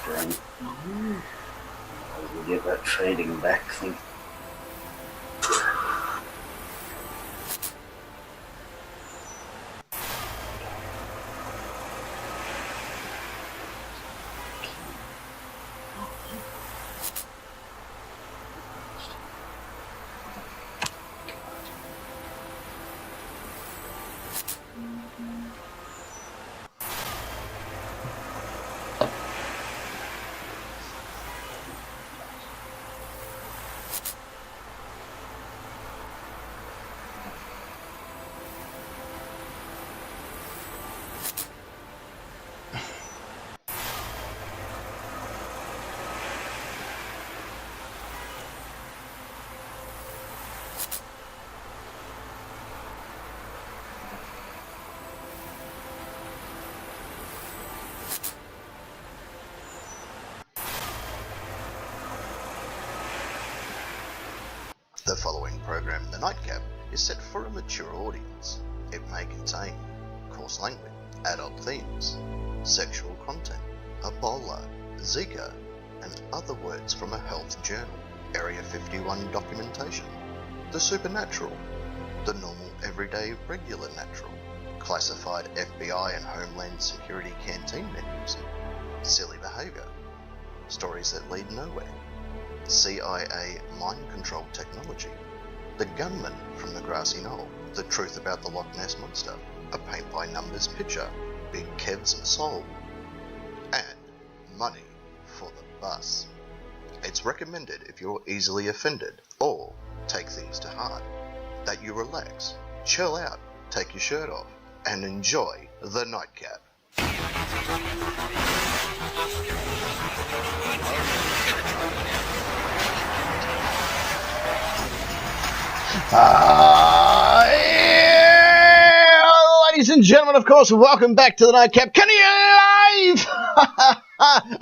stream. We'll get that feeding back thing. The following program, The Nightcap, is set for a mature audience. It may contain coarse language, adult themes, sexual content, Ebola, Zika, and other words from a health journal, Area 51 documentation, the supernatural, the normal, everyday, regular natural, classified FBI and Homeland Security canteen menus, silly behaviour, stories that lead nowhere, CIA mind control technology, the gunman from the grassy knoll, the truth about the Loch Ness Monster, a paint-by-numbers picture, Big Kev's soul, and money for the bus. It's recommended if you're easily offended or take things to heart, that you relax, chill out, take your shirt off, and enjoy the Nightcap. Ladies and gentlemen, of course, welcome back to the Nightcap. Can you live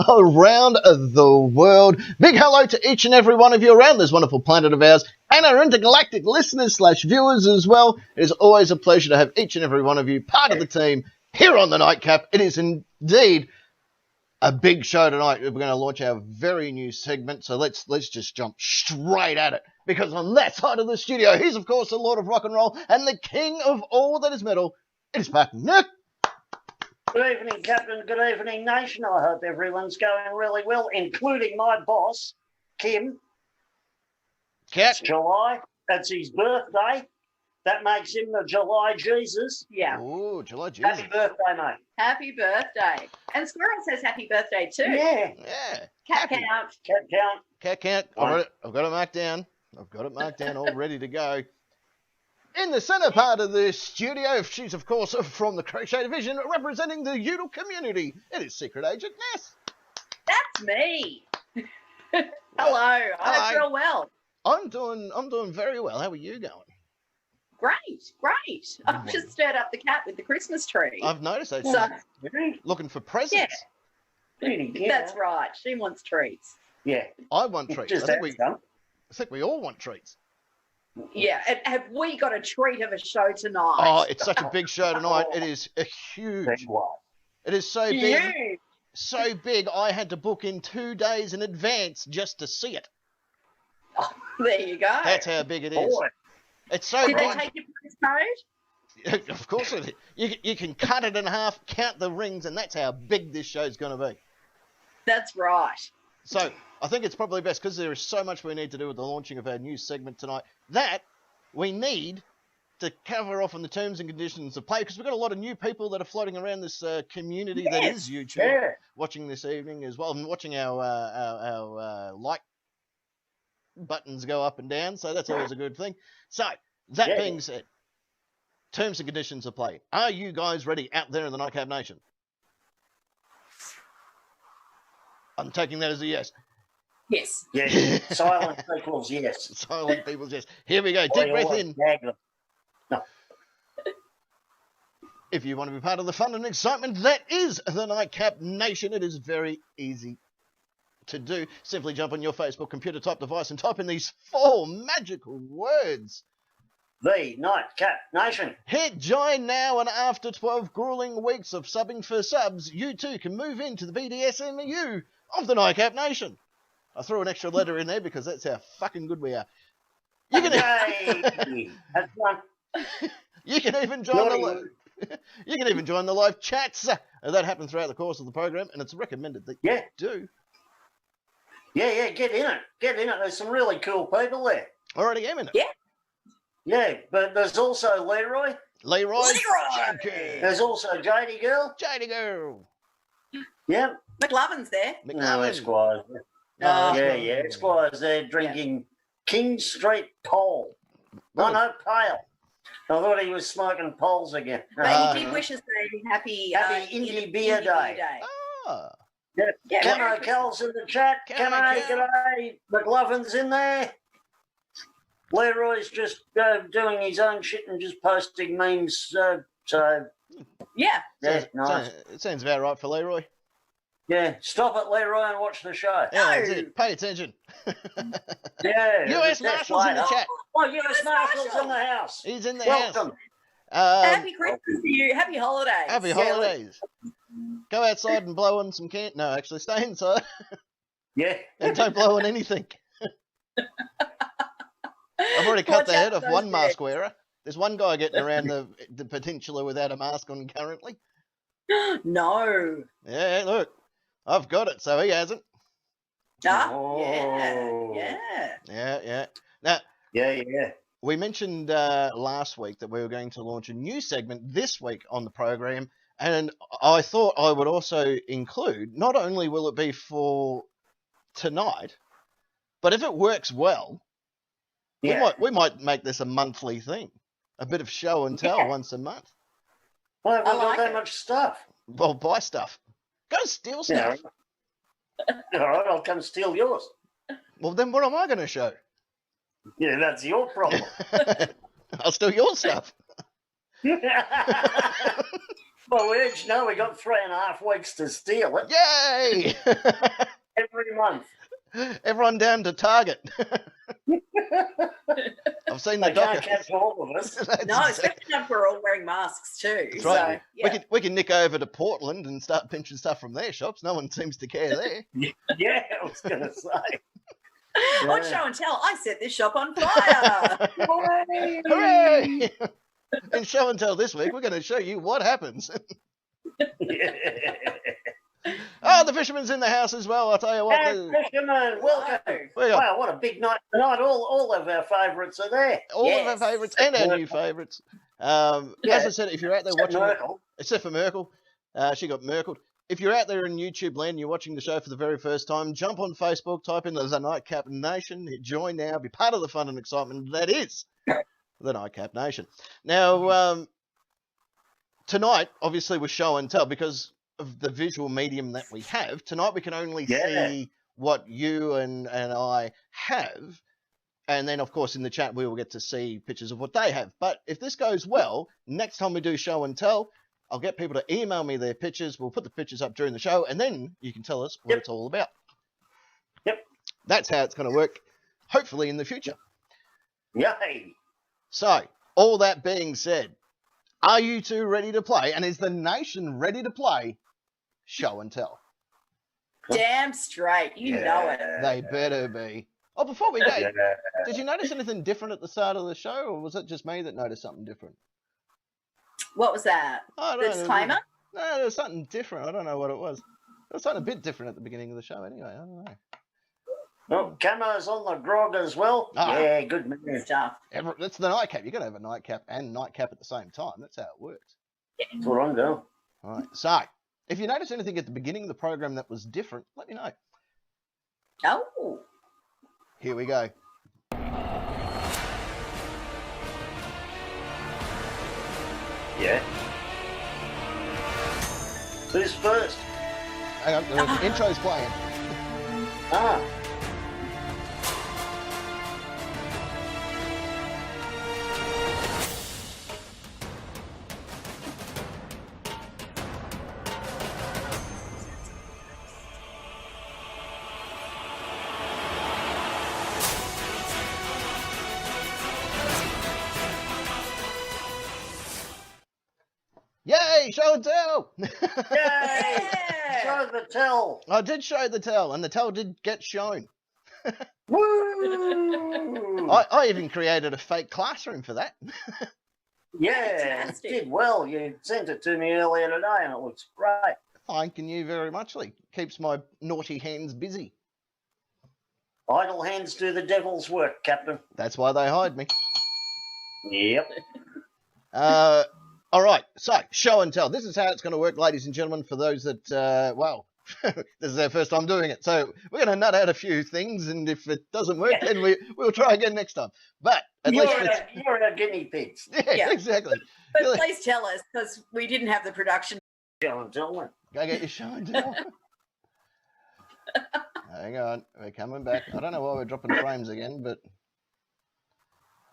around the world? Big hello to each and every one of you around this wonderful planet of ours and our intergalactic listeners / viewers as well. It is always a pleasure to have each and every one of you part of the team here on the Nightcap. It is indeed a big show tonight. We're going to launch our very new segment, so let's just jump straight at it. Because on that side of the studio, he's of course the Lord of Rock and Roll and the King of all that is metal. It is Pat Nick. Good evening, Captain. Good evening, Nation. I hope everyone's going really well, including my boss, Kim. Cat. It's July. That's his birthday. That makes him the July Jesus. Yeah. Oh, July Jesus. Happy birthday, mate. Happy birthday. And Squirrel says happy birthday too. Yeah. Yeah. Cat Happy. count. Cat count. Cat count. I've got it marked down. All ready to go. In the centre part of the studio, she's of course from the Crochet Division, representing the Udall community. It is Secret Agent Ness. That's me. Hello. I Hi. hope you're well. I'm doing very well. How are you going? Great. I've just stirred up the cat with the Christmas tree. I've noticed that So, she's looking for presents. Yeah. that's right. She wants treats. Yeah. I want treats. Just I think have some. we all want treats. Yeah. And have we got a treat of a show tonight? Oh, it's such a big show tonight. It is a huge. Big one. It is so big. Huge. So big, I had to book in 2 days in advance just to see it. Oh, there you go. That's how big it is. Boy. It's so Did they big. take your postcode? Of course it is. You can cut it in half, count the rings, and that's how big this show's going to be. That's right. So I think it's probably best, because there is so much we need to do with the launching of our new segment tonight, that we need to cover off on the terms and conditions of play, because we've got a lot of new people that are floating around this community that is YouTube, Yeah. watching this evening as well, and watching our like buttons go up and down, so that's always a good thing. So, that being said, terms and conditions of play. Are you guys ready out there in the Nightcap Nation? I'm taking that as a yes. Yes. Yeah. Silent equals yes. Silent people's yes. Here we go. Deep breath in. No. If you want to be part of the fun and excitement that is the Nightcap Nation, it is very easy to do. Simply jump on your Facebook computer type device and type in these 4 magical words. The Nightcap Nation. Hit join now, and after 12 grueling weeks of subbing for subs, you too can move into the BDSMU of the Nightcap Nation. I threw an extra letter in there because that's how fucking good we are. You can, Yay! That's one. you can even join you can even join the live chats. That happens throughout the course of the program, and it's recommended that you do. Yeah, get in it. Get in it. There's some really cool people there. Already am in it. Yeah. Yeah, but there's also Leroy. Leroy. Leroy! There's also JD Girl. JD Girl. Yeah. McLovin's there. No, McLaren. Esquire's there. Yeah, Esquire's there drinking King Street Pole. No, Pale. I thought he was smoking poles again. But he did wish us a happy Indie Beer Day. Ah. Yeah. Yeah, Camo Merry Cal's in the chat. Camo Camo, Cal. g'day. McLovin's in there. Leroy's just doing his own shit and just posting memes. So Yeah. yeah, nice. It sounds about right for Leroy. Yeah, stop it, Leroy, and watch the show. Yeah, that's it. Pay attention. Yeah. US Marshals in the chat. Oh, US Marshals in the house. He's in the house. Welcome. Happy Christmas to you. Happy holidays. Happy holidays. Go outside and blow on some can. No, actually, stay inside Yeah. and don't blow on anything. I've already cut Watch the out head for off those one mask birds. wearer. There's one guy getting around the peninsula without a mask on currently. No. Yeah, look, I've got it, so he hasn't. Ah, Oh. yeah. Yeah. Now, Yeah. we mentioned last week that we were going to launch a new segment this week on the program, and I thought I would also include, not only will it be for tonight, but if it works well, Yeah. we might make this a monthly thing. A bit of show and tell Yeah. once a month. Well, I've I got like that it. much stuff. Well, buy stuff. Go steal Yeah. stuff. All right, I'll come steal yours. Well, then what am I going to show? Yeah, that's your problem. I'll steal your stuff. Well, we each know we got 3.5 weeks to steal it Yay! every month. Everyone down to Target. I've seen the They can't docker. catch all of us. That's No, exactly- especially if we're all wearing masks too. That's right. So, yeah. we can nick over to Portland and start pinching stuff from their shops. No one seems to care there. Yeah, I was going to say. On show and tell, I set this shop on fire. Hooray! In show and tell this week, we're going to show you what happens. Oh, the fisherman's in the house as well. I'll tell you what. And fisherman, welcome. We got Wow, what a big night tonight. All of our favourites are there. all Yes. of our favourites and our new favourites. As I said, if you're out there watching, Merkel. except for Merkel, she got Merkled. If you're out there in YouTube land, you're watching the show for the very first time, jump on Facebook, type in the Nightcap Nation, hit join now, be part of the fun and excitement that is the Nightcap Nation. Now, tonight, obviously, was show and tell because of the visual medium that we have. Tonight, we can only Yeah. see what you and I have. And then, of course, in the chat, we will get to see pictures of what they have. But if this goes well, next time we do show and tell, I'll get people to email me their pictures. We'll put the pictures up during the show, and then you can tell us what Yep. it's all about. Yep. That's how it's going to work, hopefully, in the future. Yay. So, all that being said, are you two ready to play? And is the nation ready to play show and tell? Damn straight. You know it. They better be. Oh, before we go, Yeah. did you notice anything different at the start of the show, or was it just me that noticed something different? What was that? I The don't know. disclaimer? No, there was something different. I don't know what it was. There was something a bit different at the beginning of the show anyway. I don't know. Oh, Camo's on the grog as well. Ah. Yeah, good man. Good stuff. That's the nightcap. You've got to have a nightcap and nightcap at the same time. That's how it works. That's what I'm doing. All right. So, if you notice anything at the beginning of the program that was different, let me know. Oh. Here we go. Yeah. Who's first? Hang on, the intro's playing. Ah. Yay! Show and tell! Yay! Yeah. Show show the tell. I did show the tell, and the tell did get shown. Woo! I even created a fake classroom for that. Yeah, it Fantastic. did well. You sent it to me earlier today, and it looks great. Thanking you very much, Lee. Keeps my naughty hands busy. Idle hands do the devil's work, Captain. That's why they hired me. Yep. All right, so show and tell. This is how it's going to work, ladies and gentlemen, for those that, well, this is their first time doing it. So we're going to nut out a few things, and if it doesn't work, then we'll try again next time. But at least You're our guinea pigs. Yeah. exactly. But please tell us, because we didn't have the production. Show and tell me. Go get your show and tell. Hang on, we're coming back. I don't know why we're dropping frames again, but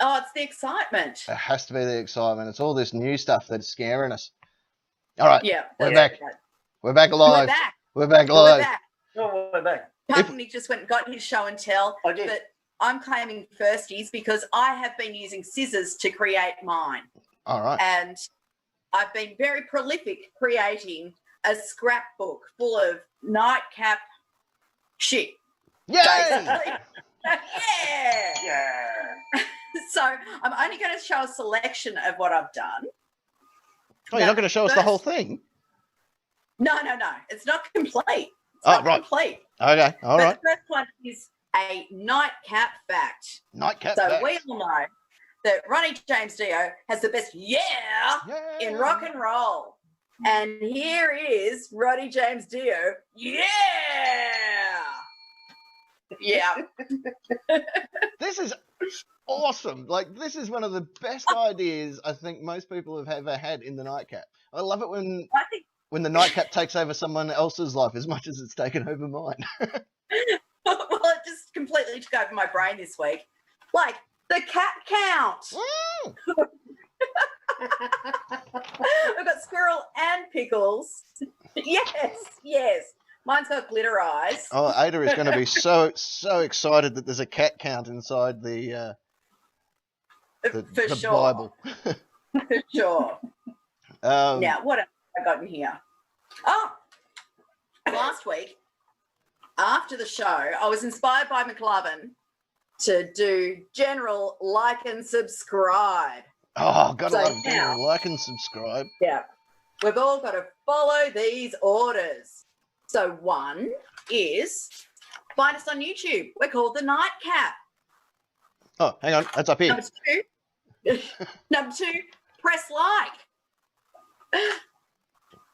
Oh, it's the excitement. it has to be the excitement. It's all this new stuff that's scaring us. All right, Yeah. we're that's back. right. We're back We're live. back. We're back We're live. back. Oh, we're back. Nick just went and got his show and tell. I did. But I'm claiming firsties because I have been using scissors to create mine. All right. And I've been very prolific creating a scrapbook full of nightcap shit. Yay! Basically. Yeah. Yeah. So I'm only going to show a selection of what I've done. Oh, you're not going to show us the whole thing? No. It's not complete. It's Oh, not right. complete. Okay, all But right. the first one is a nightcap fact. Nightcap. So back. we all know that Ronnie James Dio has the best Yay! in rock and roll. And here is Ronnie James Dio. Yeah. Yeah. This is awesome. Like, this is one of the best ideas I think most people have ever had in the nightcap. I love it when I think the nightcap takes over someone else's life as much as it's taken over mine. well, it just completely took over my brain this week. Like the cat count. Mm. We've got squirrel and pickles. Yes. Mine's got glitter eyes. Oh, Ada is going to be so excited that there's a cat count inside the For sure. Bible. For sure. Now, what have I got in here? Oh, last week, after the show, I was inspired by McLovin to do general like and subscribe. Oh, gotta So love now- like and subscribe. Yeah. We've all got to follow these orders. So one is find us on YouTube. We're called The Nightcap. Oh, hang on, that's up here. Number two, press like.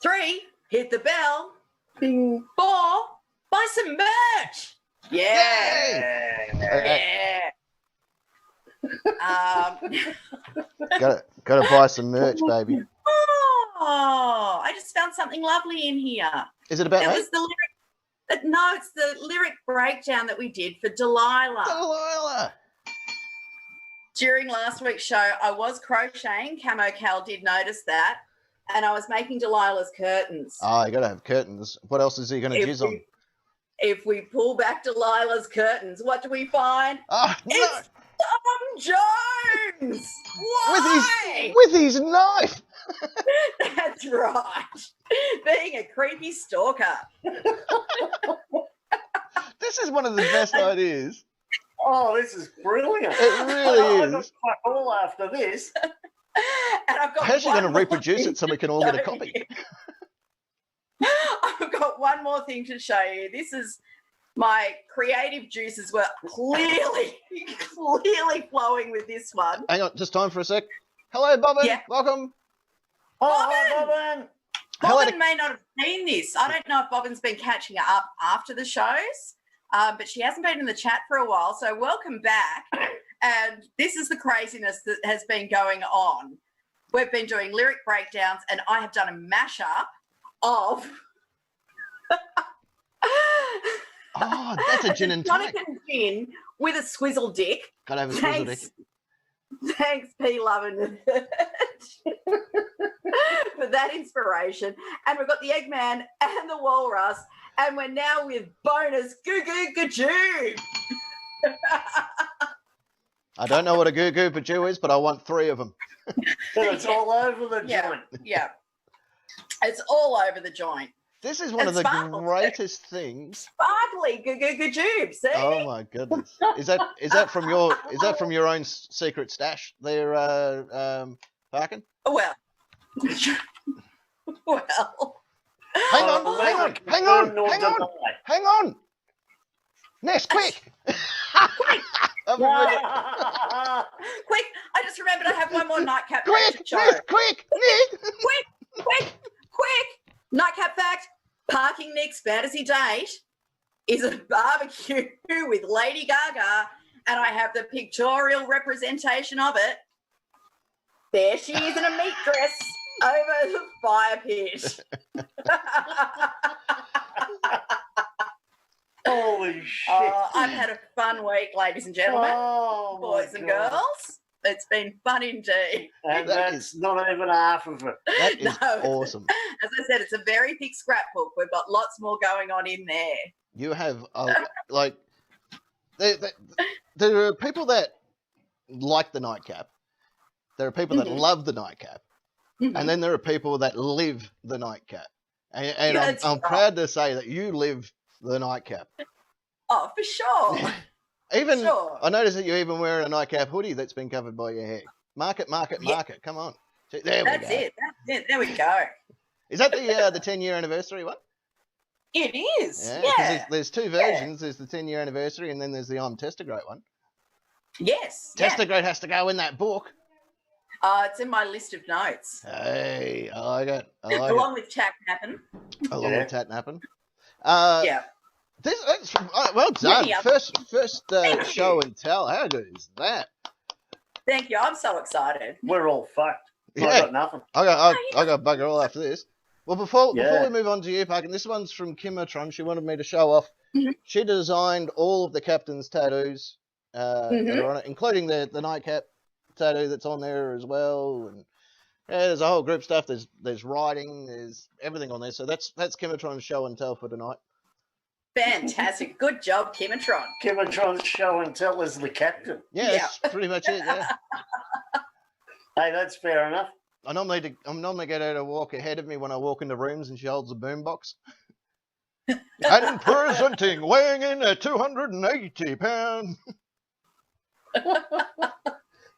3, hit the bell. 4, buy some merch. Yeah. Yay! Yeah. Gotta buy some merch, baby. Oh, I just found something lovely in here. Is it about It me? was the lyric. No, it's the lyric breakdown that we did for Delilah. Delilah. During last week's show, I was crocheting. Camo Cal did notice that. And I was making Delilah's curtains. Oh, you gotta have curtains. What else is he gonna jizz on? If we pull back Delilah's curtains, what do we find? Oh, no! It's Tom Jones! Why? With his knife! That's right. Being a creepy stalker. This is one of the best ideas. Oh, this is brilliant. It really I got is. fuck all after this. And I've got How's she one going to more reproduce thing it so we can all get a to show copy? you. I've got one more thing to show you. This is my creative juices were clearly flowing with this one. Hang on, just time for a sec. Hello, Bobbin. Yeah. Welcome. Oh, hi, Bobbin. Hello Bobbin may not have seen this. I don't know if Bobbin's been catching up after the shows, but she hasn't been in the chat for a while. So welcome back. And this is the craziness that has been going on. We've been doing lyric breakdowns, and I have done a mashup of Oh, that's a gin and tonic. Jonathan Gin with a squizzle dick. Gotta have a swizzle dick. Thanks, P. Lovin, for that inspiration. And we've got the Eggman and the Walrus, and we're now with bonus Goo Goo Gajoo. I don't know what a goo goo pajoo is, but I want 3 of them. So it's all over the Yeah. joint. Yeah. It's all over the joint. This is one And of the sparkles too. greatest things. Sparkly, gajube, see? Oh my goodness! Is that from your own secret stash there, Parkin? Well, well, Hang on, Oh, hang on, neither hang on, confirm nor hang on, deny. hang on. Ness, quick! I've been waiting. quick! I just remembered I have one more nightcap fact Quick, to show. Ness, quick, Nick! Quick! Nightcap fact: Parking Nick's fantasy date is a barbecue with Lady Gaga, and I have the pictorial representation of it. There she is in a meat dress over the fire pit. Holy shit. I've had a fun week, ladies and gentlemen, Oh, my boys and God. girls. It's been fun indeed. And That that's not even half of it. That is No. awesome. As I said, it's a very thick scrapbook. We've got lots more going on in there. You have like there are people that like the nightcap. There are people that Mhm. love the nightcap, and then there are people that live the nightcap. And That's I'm right. proud to say that you live the nightcap. Oh, for sure. Even Sure. I noticed that you're even wearing a nightcap hoodie that's been covered by your hair. Mark it. Yeah. Come on. There we That's go. it. That's it. There we go. Is that the 10-year anniversary one? It is. 'cause Yeah. There's two versions. There's the 10-year anniversary, and then there's the I'm Testagreat one. Yes. Yeah. Testagreat has to go in that book. It's in my list of notes. Hey, I like it. Along with Tap Nappin. Along Yeah. with Tatnappin. Yeah. That's well done. Many First Thank show you. and tell. How good is that? Thank you. I'm so excited. We're all fucked. I Yeah, got nothing. I got bugger all after this. Well, before Yeah. we move on to you, Park, and this one's from Kimotron. She wanted me to show off. Mhm. She designed all of the captain's tattoos that are on it, including the nightcap tattoo that's on there as well. And yeah, there's a whole group stuff. There's writing. There's everything on there. So that's Kimotron's show and tell for tonight. Fantastic. Good job, Kimatron. Kimatron's show and tell is the captain. Yeah, Yeah. that's pretty much it. Yeah. Hey, that's fair enough. I normally get her to walk ahead of me when I walk into rooms, and she holds a boombox. And presenting, weighing in at 280 pounds.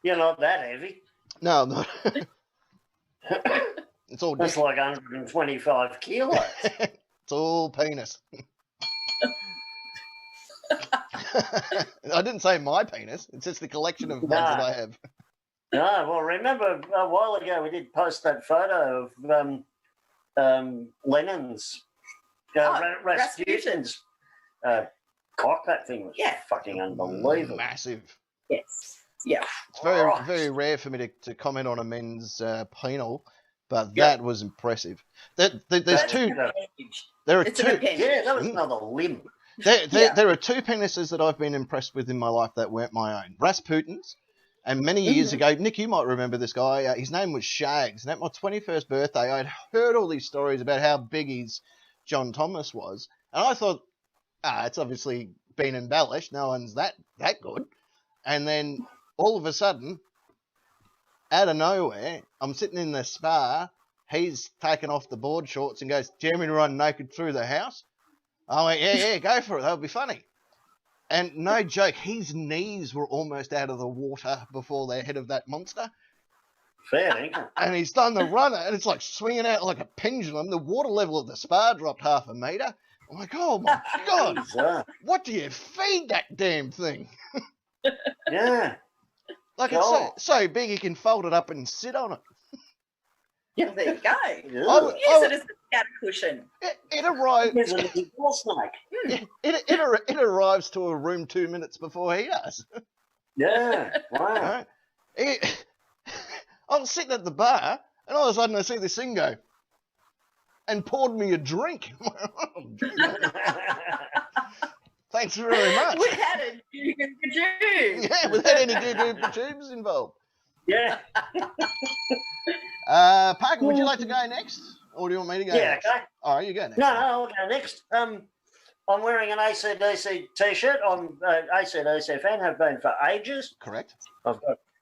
You're not that heavy. No, I'm not. It's all That's like 125 kilos. it's all penis. I didn't say my penis. It's just the collection of ones that I have. No, well, remember a while ago we did post that photo of Lenin's, Rasputin's cock. That thing was fucking unbelievable. Massive. Yes. Yeah. It's very Right. very rare for me to comment on a men's penal, but Yeah. that was impressive. There's That's two. an appendage. There are It's two. an appendage. Yeah, that was another limb. There are two penises that I've been impressed with in my life that weren't my own. Rasputin's, and many years ago, Nick, you might remember this guy. His name was Shags, and at my 21st birthday, I'd heard all these stories about how big his John Thomas was, and I thought, it's obviously been embellished. No one's that good. And then all of a sudden, out of nowhere, I'm sitting in the spa. He's taken off the board shorts and goes, "Do you want me to run naked through the house?" I went, yeah, go for it. That'll be funny. And no joke, his knees were almost out of the water before the head of that monster. Fair income. And he's done the runner, and it's like swinging out like a pendulum. The water level of the spa dropped 1/2 meter. I'm like, oh my God, Bizarre. what do you feed that damn thing? Yeah. Like God. it's so big you can fold it up and sit on it. Yeah, there you go. Ugh. Use it as a scatter cushion. It arrives. He's a big ball snake. It arrives to a room 2 minutes before he does. Yeah. Wow. Right? I'm sitting at the bar, and all of a sudden I see this thing go, and poured me a drink. Thanks very much. Without a june. Yeah, without any doo-doo tubes involved. Yeah. Parker, would you like to go next? Or do you want me to go Yeah, next? okay. All right, you go next. No, I'll go next. I'm wearing an AC/DC t-shirt. I'm an AC/DC fan, have been for ages. Correct. I've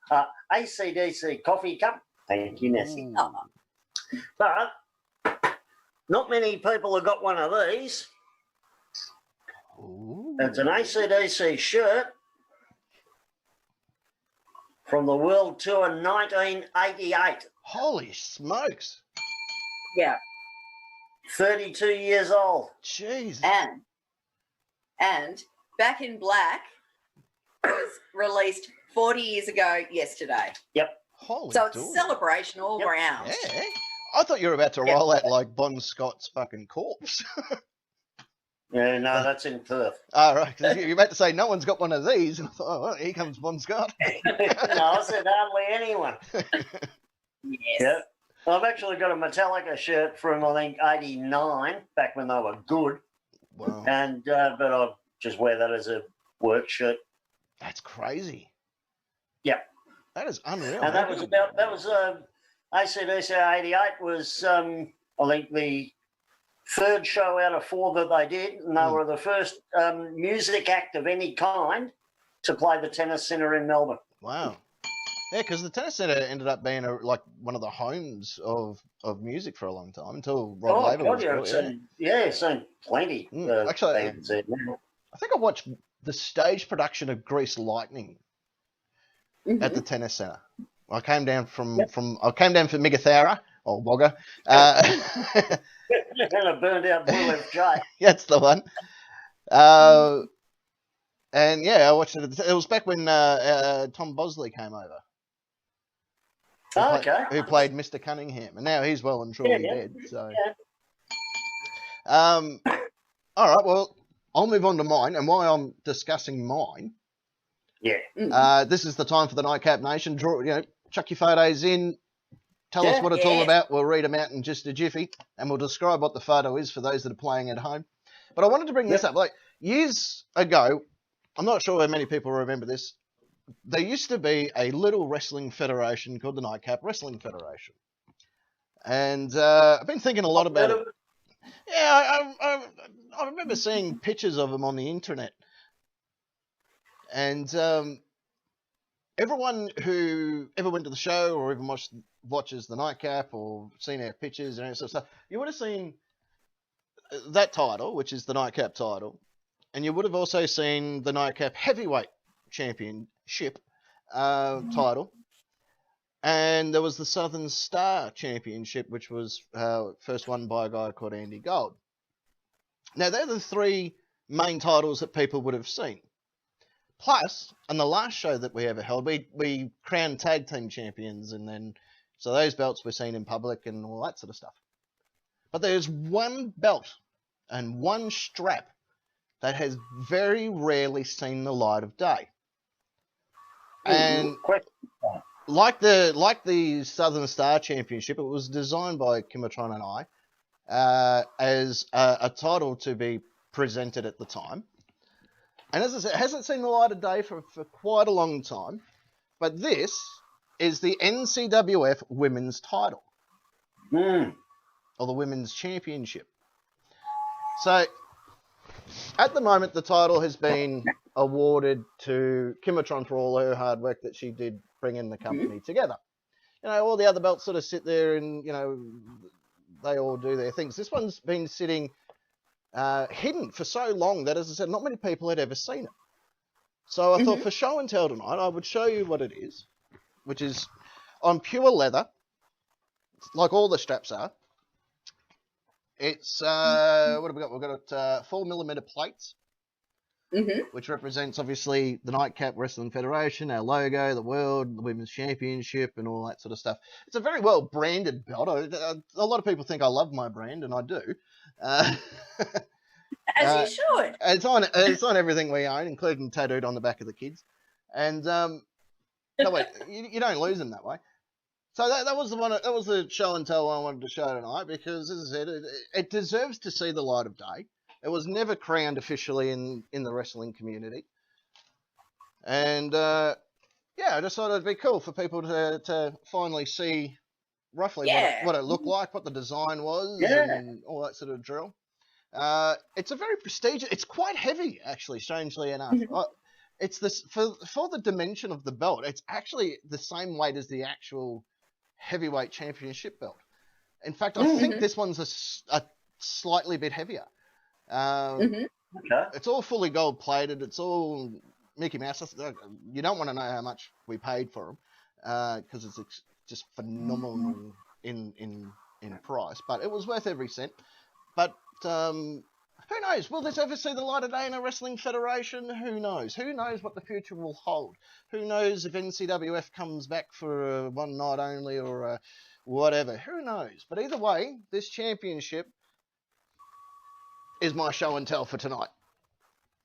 got AC/DC coffee cup. Thank you, Nessie. Ooh. But Not many people have got one of these. Ooh. It's an AC/DC shirt from the World Tour 1988. Holy smokes. Yeah. 32 years old. Jeez. And Back in Black was released 40 years ago yesterday. Holy So it's a dooly. celebration all Yep. round. Yeah. I thought you were about to Yeah. roll out like Bon Scott's fucking corpse. Yeah, no, that's in Perth. All right. 'Cause you're about to say no one's got one of these. And I thought, oh, well, here comes Bon Scott. No, I said hardly anyone. Yes. Yeah. I've actually got a Metallica shirt from, I think, 89, back when they were good. Wow. And but I just wear that as a work shirt. That's crazy. Yep. That is unreal. And that was AC/DC 88 was, I think, the third show out of 4 that they did. And they were the first music act of any kind to play the Tennis Centre in Melbourne. Wow. Yeah, because the Tennis Centre ended up being like one of the homes of music for a long time until Rod Laver was God, brought, yeah, I've seen plenty. Actually, bands there. I think I watched the stage production of Grease Lightning at the Tennis Centre. I came down from Migathara or Wagga. And a burned out Bullet J. That's the one. And yeah, I watched it. It was back when Tom Bosley came over. Who played Mr. Cunningham, and now he's well and truly dead. So, all right. Well, I'll move on to mine, and while I'm discussing mine, this is the time for the Nightcap Nation. Chuck your photos in. Tell us what it's all about. We'll read them out in just a jiffy, and we'll describe what the photo is for those that are playing at home. But I wanted to bring this up. Like years ago, I'm not sure how many people remember this. There used to be a little wrestling federation called the Nightcap Wrestling Federation. And I've been thinking a lot about it. Yeah, I remember seeing pictures of them on the internet. And everyone who ever went to the show or even watches the Nightcap or seen our pictures and that sort of stuff, you would have seen that title, which is the Nightcap title. And you would have also seen the Nightcap Heavyweight Championship title. And there was the Southern Star Championship, which was first won by a guy called Andy Gold. Now, they're the 3 main titles that people would have seen. Plus, on the last show that we ever held, we crowned tag team champions, and then so those belts were seen in public and all that sort of stuff. But there's one belt and one strap that has very rarely seen the light of day. And like the Southern Star Championship, it was designed by Kimatron and I as a title to be presented at the time. And as I said, it hasn't seen the light of day for quite a long time. But this is the NCWF Women's title. Or the Women's Championship. So, at the moment, the title has been awarded to Kimatron for all her hard work that she did bringing the company together. All the other belts sort of sit there and, they all do their things. This one's been sitting hidden for so long that, as I said, not many people had ever seen it. So I thought for show and tell tonight, I would show you what it is, which is on pure leather, like all the straps are. It's, what have we got? We've got 4mm plates, which represents, obviously, the Nightcap Wrestling Federation, our logo, the world, the Women's Championship, and all that sort of stuff. It's a very well branded belt. A lot of people think I love my brand, and I do. As you should. It's on everything we own, including tattooed on the back of the kids. And, no, wait, you don't lose them that way. So that was the one. That was the show and tell I wanted to show tonight because, as I said, it deserves to see the light of day. It was never crowned officially in the wrestling community, and I just thought it'd be cool for people to finally see roughly what it looked like, what the design was, and all that sort of drill. It's a very prestigious. It's quite heavy, actually. Strangely enough, it's this for the dimension of the belt. It's actually the same weight as the actual heavyweight championship belt. In fact, I think this one's a slightly bit heavier. Mhm. Okay. It's all fully gold plated. It's all Mickey Mouse. You don't want to know how much we paid for them because it's just phenomenal in price. But it was worth every cent. But who knows? Will this ever see the light of day in a wrestling federation? Who knows? Who knows what the future will hold? Who knows if NCWF comes back for a one night only or whatever? Who knows? But either way, this championship is my show and tell for tonight.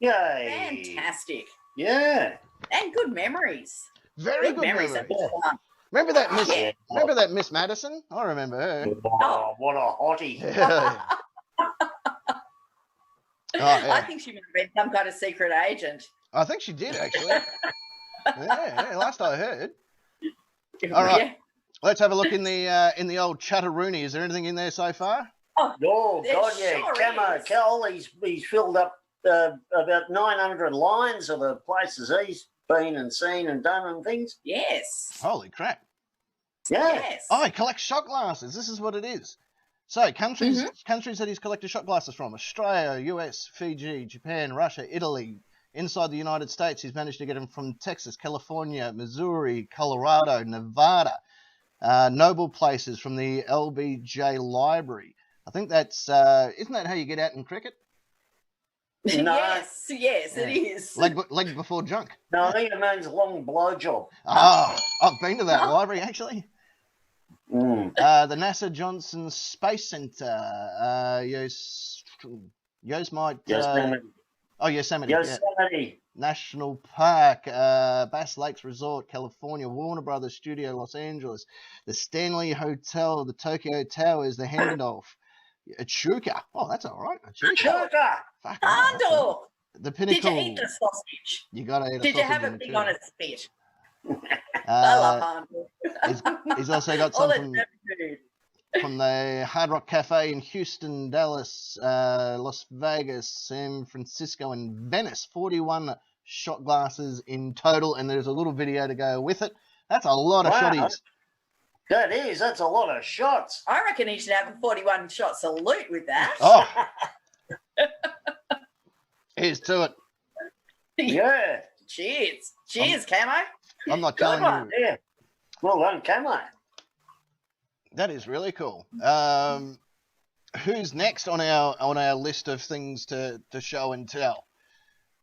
Yay. Fantastic. Yeah. And good memories. Very good memories. memory. That was fun. Remember that Miss? Yeah. Remember that Miss Madison? I remember her. Oh, what a hottie. Oh, yeah. I think she might have been some kind of secret agent. I think she did actually. yeah, last I heard. All right. Yeah. Let's have a look in the old Chatteroony. Is there anything in there so far? Oh, There God, yeah. sure Camo is. Cal, he's filled up about 900 lines of the places he's been and seen and done and things. Yes. Holy crap! Yeah. Yes. Oh, he collects shot glasses. This is what it is. So countries that he's collected shot glasses from: Australia, US, Fiji, Japan, Russia, Italy. Inside the United States, he's managed to get them from Texas, California, Missouri, Colorado, Nevada. Noble places from the LBJ Library. I think that's isn't that how you get out in cricket? No. Yes, it is. Leg before junk. No, I think it means long blowjob. Oh, I've been to that library actually. Mm. The NASA Johnson Space Center, Yosemite. Yosemite. Yosemite. Yeah. Yosemite. National Park, Bass Lakes Resort, California, Warner Brothers Studio, Los Angeles, the Stanley Hotel, the Tokyo Towers, the Hendendorf, Echuca. Oh, that's all right. Echuca. Sugar. Fuck, Andor. the Did Pinnacle. you eat the sausage? You got to eat a Did you sausage have a in pig Echuca. on a spit? I love Andor. He's also got All some that from, German food. from the Hard Rock Cafe in Houston, Dallas, Las Vegas, San Francisco, and Venice. 41 shot glasses in total, and there's a little video to go with it. That's a lot of Wow. shotties. That's a lot of shots. I reckon he should have a 41 shot salute with that. Oh, here's to it. Yeah. Cheers. Cheers, Camo. I'm not Good telling one. you. Yeah. Well done, Camo. That is really cool. Who's next on our list of things to show and tell?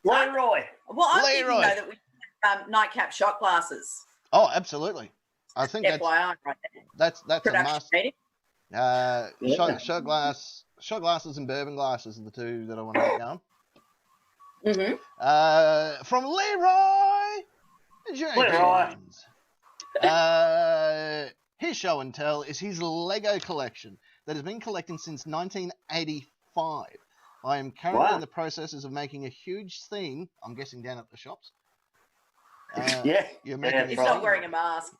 Leroy. Well, I'm thinking, Leroy. though, that we have nightcap shot glasses. Oh, absolutely. I think FYI, right there. that's a Production must. meeting. Yeah. Shot glasses and bourbon glasses are the two that I want to get going. Mm-hmm. From Leroy Jenkins. His show and tell is his Lego collection that has been collecting since 1985. I am currently in the processes of making a huge theme. I'm guessing down at the shops. Yeah. You're making He's a not theme. wearing a mask.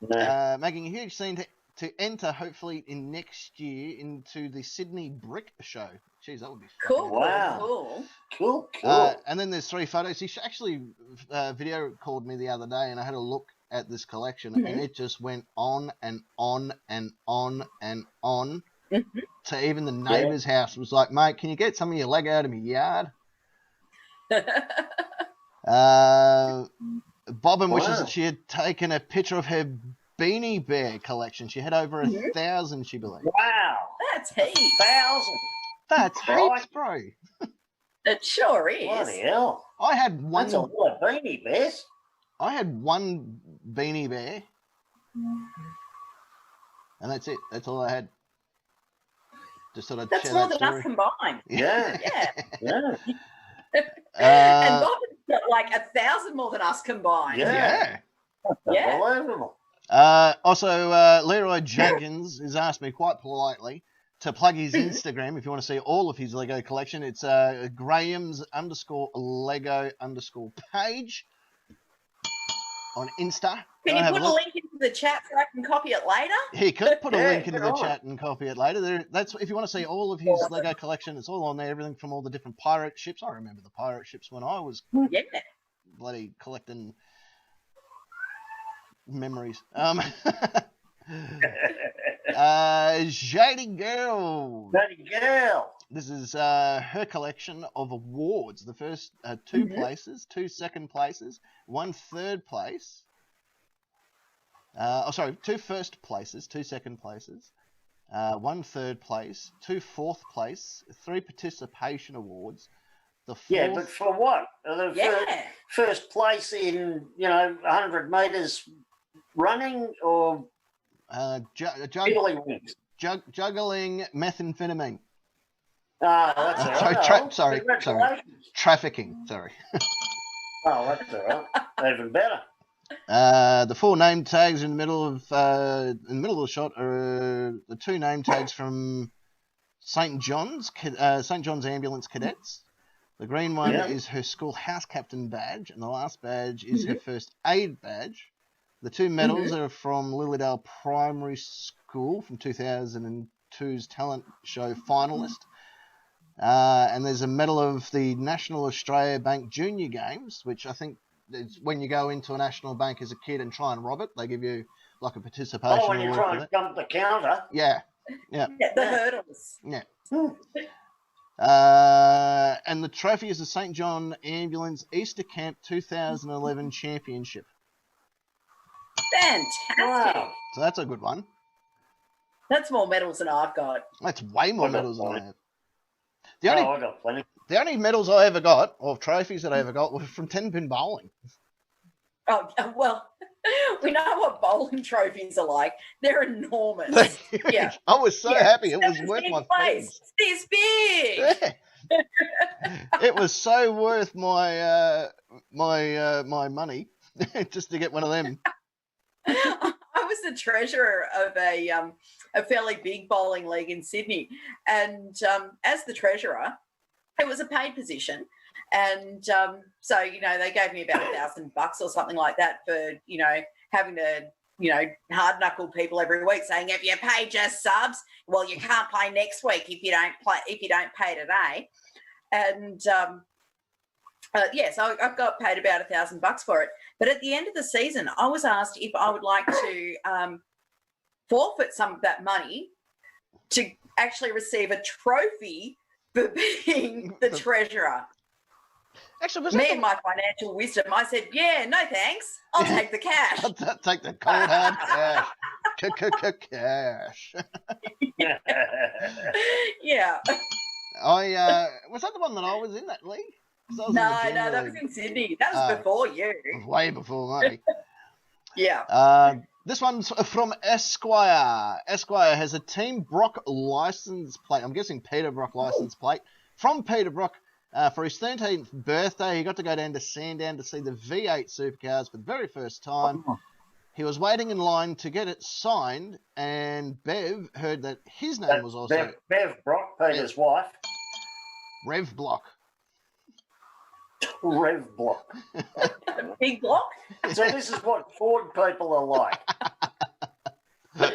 No. Making a huge scene to enter, hopefully, in next year into the Sydney Brick Show. Jeez, that would be Cool. fucking Wow. Cool. Cool. Cool. and then there's 3 photos. He actually video called me the other day, and I had a look at this collection, and it just went on and on and on and on. To even the neighbour's house was like, mate, can you get some of your Lego out of my yard? Bobbin wishes that she had taken a picture of her Beanie Bear collection. She had over 1,000, she believes. Wow. That's heaps. 1,000. That's Right. heaps, bro. It sure is. Bloody hell. I had one. That's a lot of beanie bears. I had one Beanie Bear, and that's it. That's all I had. Just thought I'd That's share more that than story. us combined. Yeah. Yeah. Yeah. And Bob's got like 1,000 more than us combined. Yeah. Yeah. Unbelievable. Also, Leroy Jenkins has asked me quite politely to plug his Instagram if you want to see all of his Lego collection. It's Graham's_Lego_ page on Insta. Can Go you have put a look. link into the chat so I can copy it later? He could put a Yeah, link into the good on. chat and copy it later. That's if you want to see all of his Lego collection. It's all on there. Everything from all the different pirate ships. I remember the pirate ships when I was Yeah. bloody collecting Shady Girl. Bloody girl. This is her collection of awards. The first two places, 2 second places, 1 third place. 2 first places, 2 second places, 1 third place, 2 fourth place, 3 participation awards. The fourth, Yeah, but for what? The first place in 100 metres running or juggling methamphetamine. That's all right. Sorry. Trafficking. Sorry. Oh, that's all right. Even better. The 4 name tags in the middle of the shot are the 2 name tags from St. John's Ambulance Cadets. The green one is her school house captain badge, and the last badge is her first aid badge. The 2 medals are from Lilydale Primary School from 2002's talent show finalist. And there's a medal of the National Australia Bank Junior Games, which I think is when you go into a national bank as a kid and try and rob it, they give you like a participation award. Oh, when you try and jump the counter. Yeah. The hurdles. Yeah. And the trophy is the St. John Ambulance Easter Camp 2011 Championship. Fantastic. Wow. So that's a good one. That's more medals than I've got. That's way more medals than I have. I got plenty. The only medals I ever got, or trophies that I ever got, were from 10-pin bowling. Oh, well, we know what bowling trophies are like. They're enormous. Yeah. I was so happy. It was worth my face. This big. Yeah. It was so worth my my money just to get one of them. I was the treasurer of a fairly big bowling league in Sydney, and as the treasurer, it was a paid position, and so they gave me about $1,000 or something like that for having to hard knuckle people every week, saying if you pay just subs, well, you can't play next week if you don't pay today, and so I got paid about $1,000 for it. But at the end of the season, I was asked if I would like to forfeit some of that money to actually receive a trophy for being the treasurer. Actually, and my financial wisdom, I said, yeah, no thanks. I'll take the cash. I'll take the cold hard cash. Cash. Yeah. Was that the one that I was in that league? No, that was in Sydney. That was before you. Way before me. Yeah. This one's from Esquire. Esquire has a Team Brock license plate. I'm guessing Peter Brock license plate. From Peter Brock, for his 13th birthday, he got to go down to Sandown to see the V8 supercars for the very first time. He was waiting in line to get it signed, and Bev heard that his name was also... Bev Brock, Peter's wife. Rev Block. Rev Block. Big block? So this is what Ford people are like.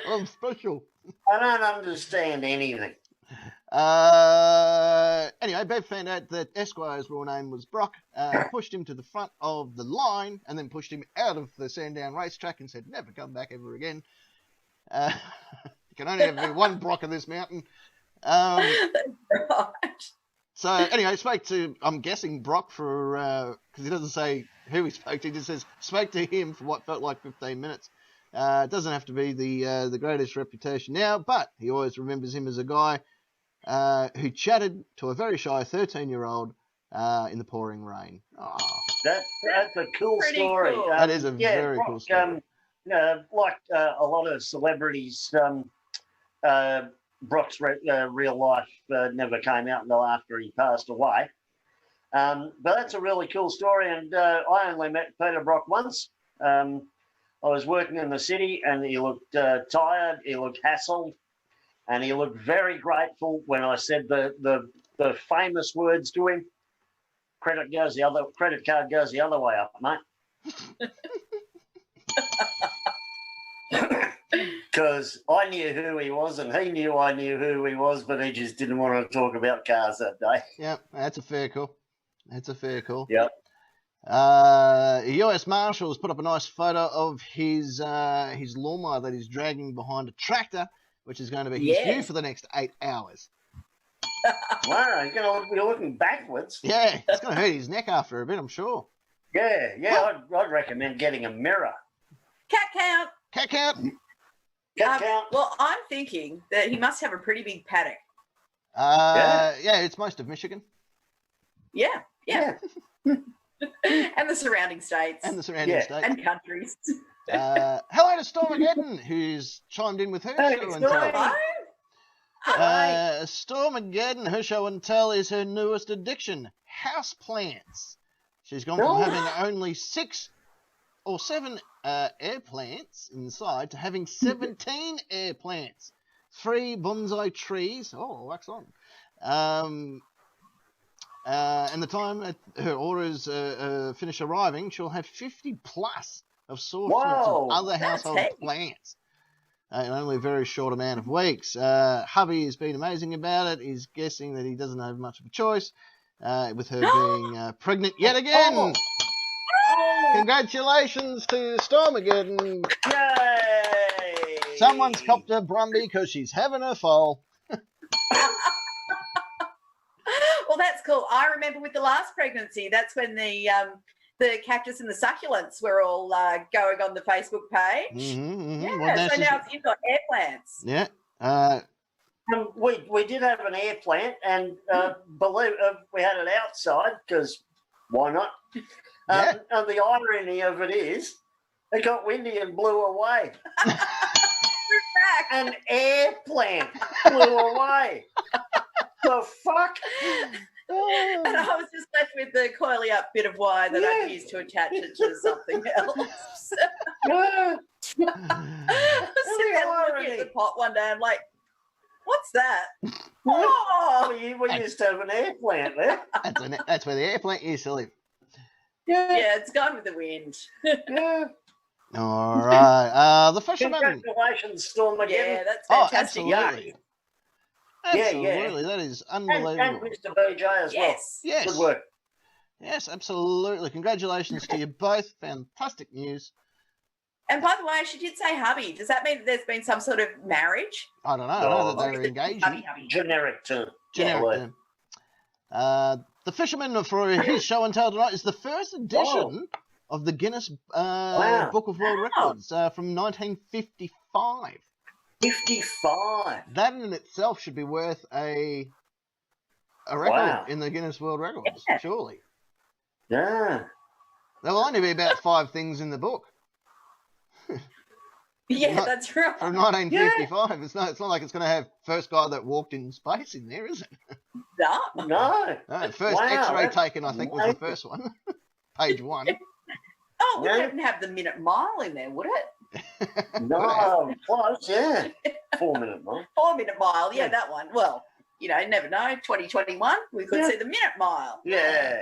I'm special. I don't understand anything. Anyway, Bev found out that Esquire's real name was Brock, pushed him to the front of the line, and then pushed him out of the Sandown racetrack and said, never come back ever again. You can only have one Brock in this mountain. Right. So anyway, spoke to, I'm guessing, Brock for, because he doesn't say who he spoke to, he just says, spoke to him for what felt like 15 minutes. It doesn't have to be the greatest reputation now, but he always remembers him as a guy who chatted to a very shy 13-year-old in the pouring rain. Oh. That's a cool story. Cool. That is a very cool story. Like a lot of celebrities, Brock's real life never came out until after he passed away. But that's a really cool story, and I only met Peter Brock once. I was working in the city, and he looked tired, he looked hassled, and he looked very grateful when I said the famous words to him. Credit card goes the other way up, mate. Because I knew who he was, and he knew I knew who he was, but he just didn't want to talk about cars that day. Yep, that's a fair call. Yep. US Marshals put up a nice photo of his lawnmower that he's dragging behind a tractor which is going to be his view Yes. for the next 8 hours. Wow, you're going to be looking backwards. Yeah, it's going to hurt his neck after a bit, I'm sure. Yeah. I'd recommend getting a mirror. Cat count. Cat count. Cat count. Well, I'm thinking that he must have a pretty big paddock. Yeah, it's most of Michigan Yeah. And the surrounding states and the surrounding Yeah. states. and countries. Hello to Stormageddon, who's chimed in with her Hey, show and Stormy. tell. Hello. Stormageddon, her show and tell is her newest addiction, house plants. She's gone from Oh. having only 6 or 7 air plants inside to having 17 air plants, 3 bonsai trees. Oh, wax on. And the time her orders finish arriving, she'll have 50 plus of assortments Whoa, of other that's household heavy. plants in only a very short amount of weeks. Hubby has been amazing about it. He's guessing that he doesn't have much of a choice with her being pregnant yet again. Oh. Congratulations to Stormageddon. Yay! Someone's copped her Brumby because she's having her foal. Well, that's cool. I remember with the last pregnancy, that's when the cactus and the succulents were all going on the Facebook page. Yeah, Well, so now it's indoor air plants. yeah. We did have an air plant, and we had it outside because why not? Yeah. And the irony of it is, it got windy and blew away. We're back. An air plant blew away. The fuck? And I was just left with the coily up bit of wire that I'd used to attach it to something else. Yeah. I was sitting there looking at the pot one day. I'm like, "What's that?" Oh, We used to have an air plant there. That's where the air plant used to live. yeah, it's gone with the wind. Yeah. All right. The fisherman. Congratulations, Stormageddon. Yeah, that's Oh, fantastic. absolutely. Yeah, Absolutely. yeah. That is And unbelievable. Mr. BJ as well. Yes. Yes. Good work. Yes, absolutely. Congratulations to you both. Fantastic news. And by the way, she did say hubby. Does that mean that there's been some sort of marriage? I don't know. I know that Oh, they were engaging. Hubby. Generic term. Generic term. The Fisherman for his show and tell tonight is the first edition of the Guinness Wow. Book of World Wow. Records from 1955. 55. That in itself should be worth a record Wow. in the Guinness World Records, Yeah. surely. Yeah. There'll only be about 5 things in the book Yeah, Not- that's right. from 1955. It's not like it's going to have first guy that walked in space in there, is it? No. No. No, first Wow, X-ray that's taken, I think, was the amazing. first one. Page 1. Oh, we Yeah. wouldn't have the minute mile in there, would it? No. Close, yeah. 4-minute mark. 4-minute mile. Yeah, Yeah. that one. Well, you know, never know. 2021, we could Yeah. see the minute mile. Yeah.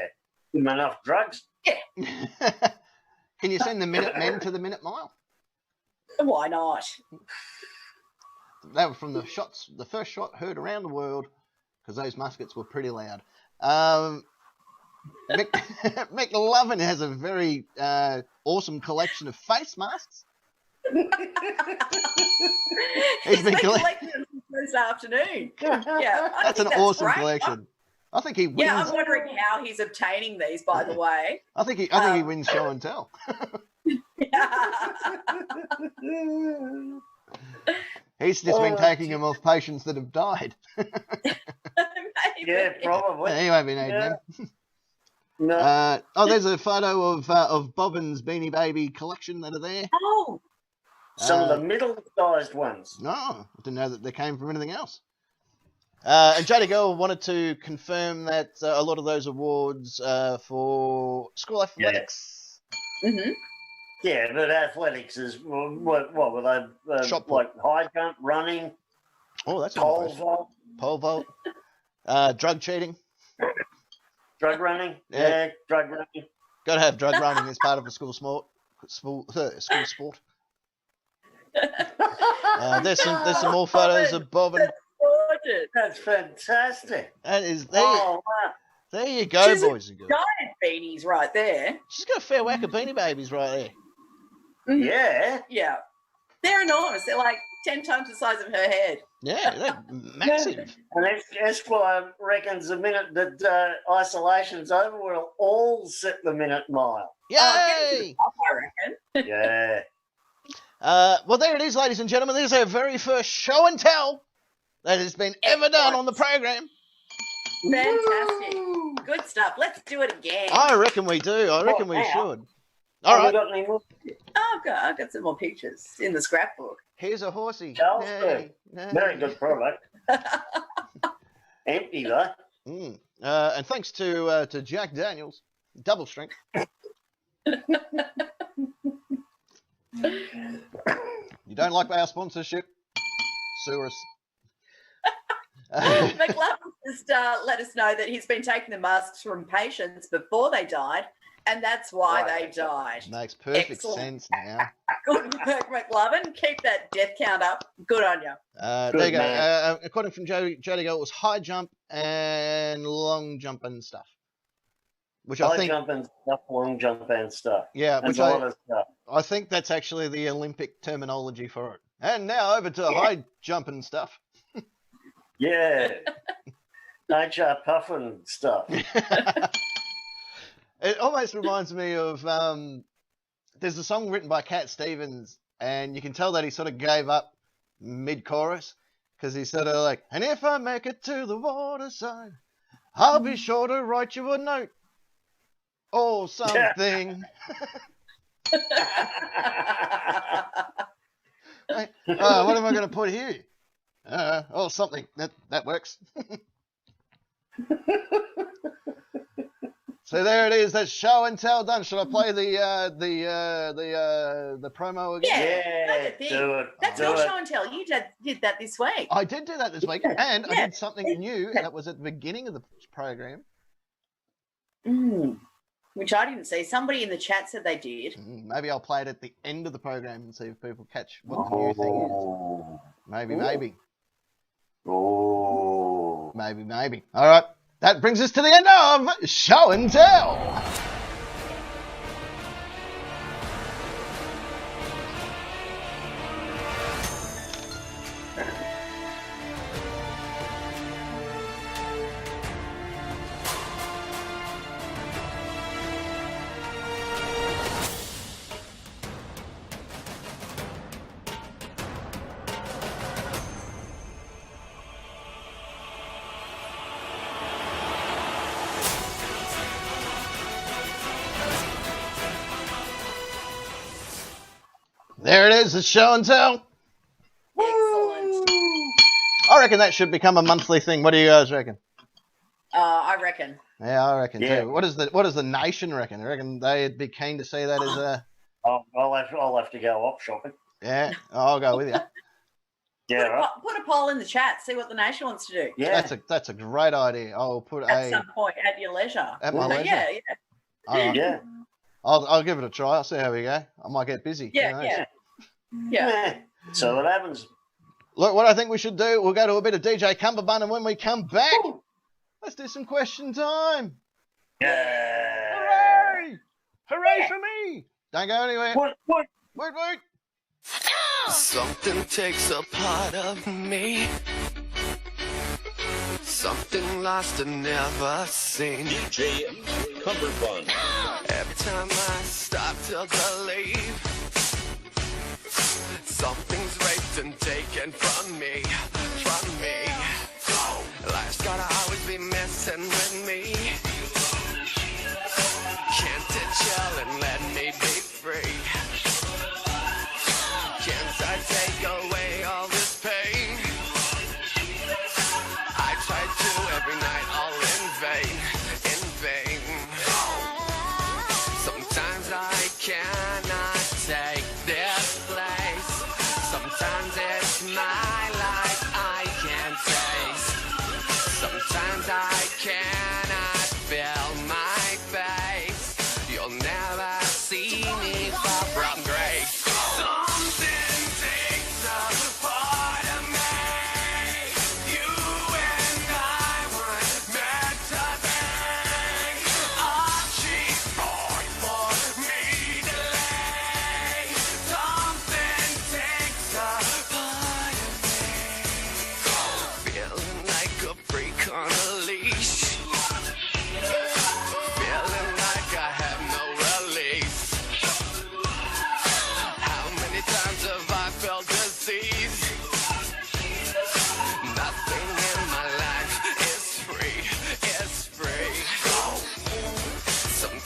Give 'em enough drugs. Can you send the minute men to the minute mile? Why not? That was from the first shot heard around the world, because those muskets were pretty loud. McLovin has a very awesome collection of face masks. He's been been collect- collecting them since this afternoon. Yeah, I That's think an awesome great. collection. I think he wins. Yeah, I'm wondering how he's obtaining these, by the way. I think he wins show and tell. He's just been Oh, taking them off patients that have died. Maybe. Yeah, probably. He won't be needing them. No. There's a photo of Bobbin's Beanie Baby collection that are there. Oh, Some of the middle-sized ones. No, I didn't know that they came from anything else. And Jodie Girl wanted to confirm that a lot of those awards for school athletics. hmm Yeah, but athletics is what were they? Shot put. Like high jump, running, Oh, that's pole impressive. vault, Pole vault. Drug cheating. drug running. Yeah. Yeah, drug running. Got to have drug running as part of a school sport. School sport. There's some more photos of Bobbin. gorgeous. That's fantastic. That is there. Oh, wow. There you go, She's a boys and girls. Giant beanies right there. She's got a fair whack of Beanie Babies right there. Yeah. Yeah. They're enormous. They're like 10 times the size of her head. Yeah, they're massive. And Esquire reckons the minute that isolation's over, we'll all set the minute mile. Get it to Yay! the top, I reckon. Yeah. Well, there it is, ladies and gentlemen. This is our very first show and tell that has been ever done on the program. Fantastic. Good stuff. Let's do it again. I reckon we do. I reckon we now. should. All Have we right. got any more? Oh, I've got some more pictures in the scrapbook. Here's a horsey. Carlsberg. Yay. Very good product. Empty though. Mm. And thanks to Jack Daniels, double strength. You don't like our sponsorship? Sue us. McLovin just let us know that he's been taking the masks from patients before they died, and that's why Right. they died. Makes perfect Excellent. sense now. Good work, McLovin. Keep that death count up. Good on you. There you go. man. According from Jody Go, it was high jump and long jump and stuff. Which I High think, jump and stuff, long jump and stuff. yeah, There's which a lot of stuff. I think that's actually the Olympic terminology for it. And now over to high jump and stuff. Yeah. HR puffin stuff. It almost reminds me of there's a song written by Cat Stevens, and you can tell that he sort of gave up mid-chorus because he's sort of like, and if I make it to the waterside, I'll be sure to write you a note or something. What am I going to put here? Oh, something that works. So there it is. That's show and tell done. Should I play the promo again? Yeah, that's a thing. do it. That's do your it. show and tell. You did that this week. I did do that this week, and I Yeah. did something new that was at the beginning of the program. Which I didn't see. Somebody in the chat said they did. Maybe I'll play it at the end of the program and see if people catch what the new thing is. Oh. Maybe. Oh. Maybe. All right. That brings us to the end of Show and Tell. There it is, the Show and Tell. Excellent. I reckon that should become a monthly thing. What do you guys reckon? I reckon. Yeah, I reckon Yeah. too. What does the nation reckon? I reckon they'd be keen to see that as a. I'll have to go op shopping. Yeah, I'll go with you. Yeah, right. Put a poll in the chat. See what the nation wants to do Yeah. That's a great idea. I'll put at some point at your leisure. at my Well, leisure. Yeah. All right. Yeah. I'll give it a try. I'll see how we go. I might get busy. Who Yeah. knows? Yeah. Yeah. So what happens? Look, what I think we should do, we'll go to a bit of DJ Cumberbund, and when we come back, let's do some question time. Yeah. Hooray! Hooray for me! Don't go anywhere. What? Wait. Something takes a part of me. Something lost and never seen. DJ Cumberbund. Every time I stop to believe, something's raped and taken from me. Life's gotta always be messing with me. Can't it chill and let me be free? Can't I take away all this pain? I try to every night, all in vain. Sometimes I cannot take this place. Sometimes it's my life I can't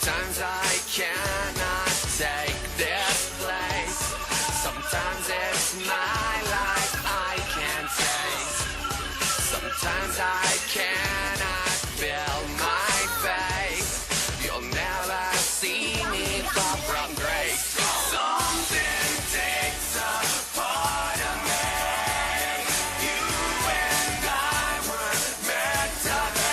Sometimes I cannot take this place. Sometimes it's my life I can't take. Sometimes I cannot feel my face. You'll never see me fall from grace. Something takes a part of me. You and I were meant to be.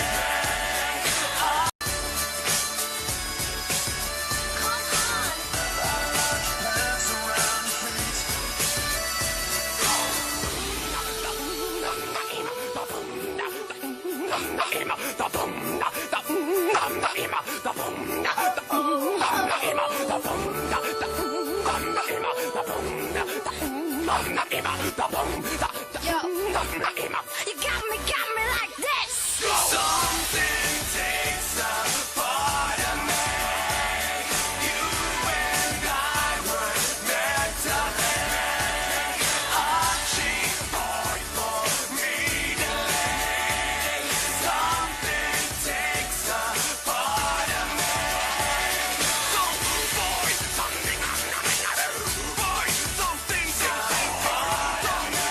You got me like this. Something takes a part of me. You and I were meant to be. A cheap point for me to lay. Something takes a part of me. So, boy, something boy, something takes a part of me.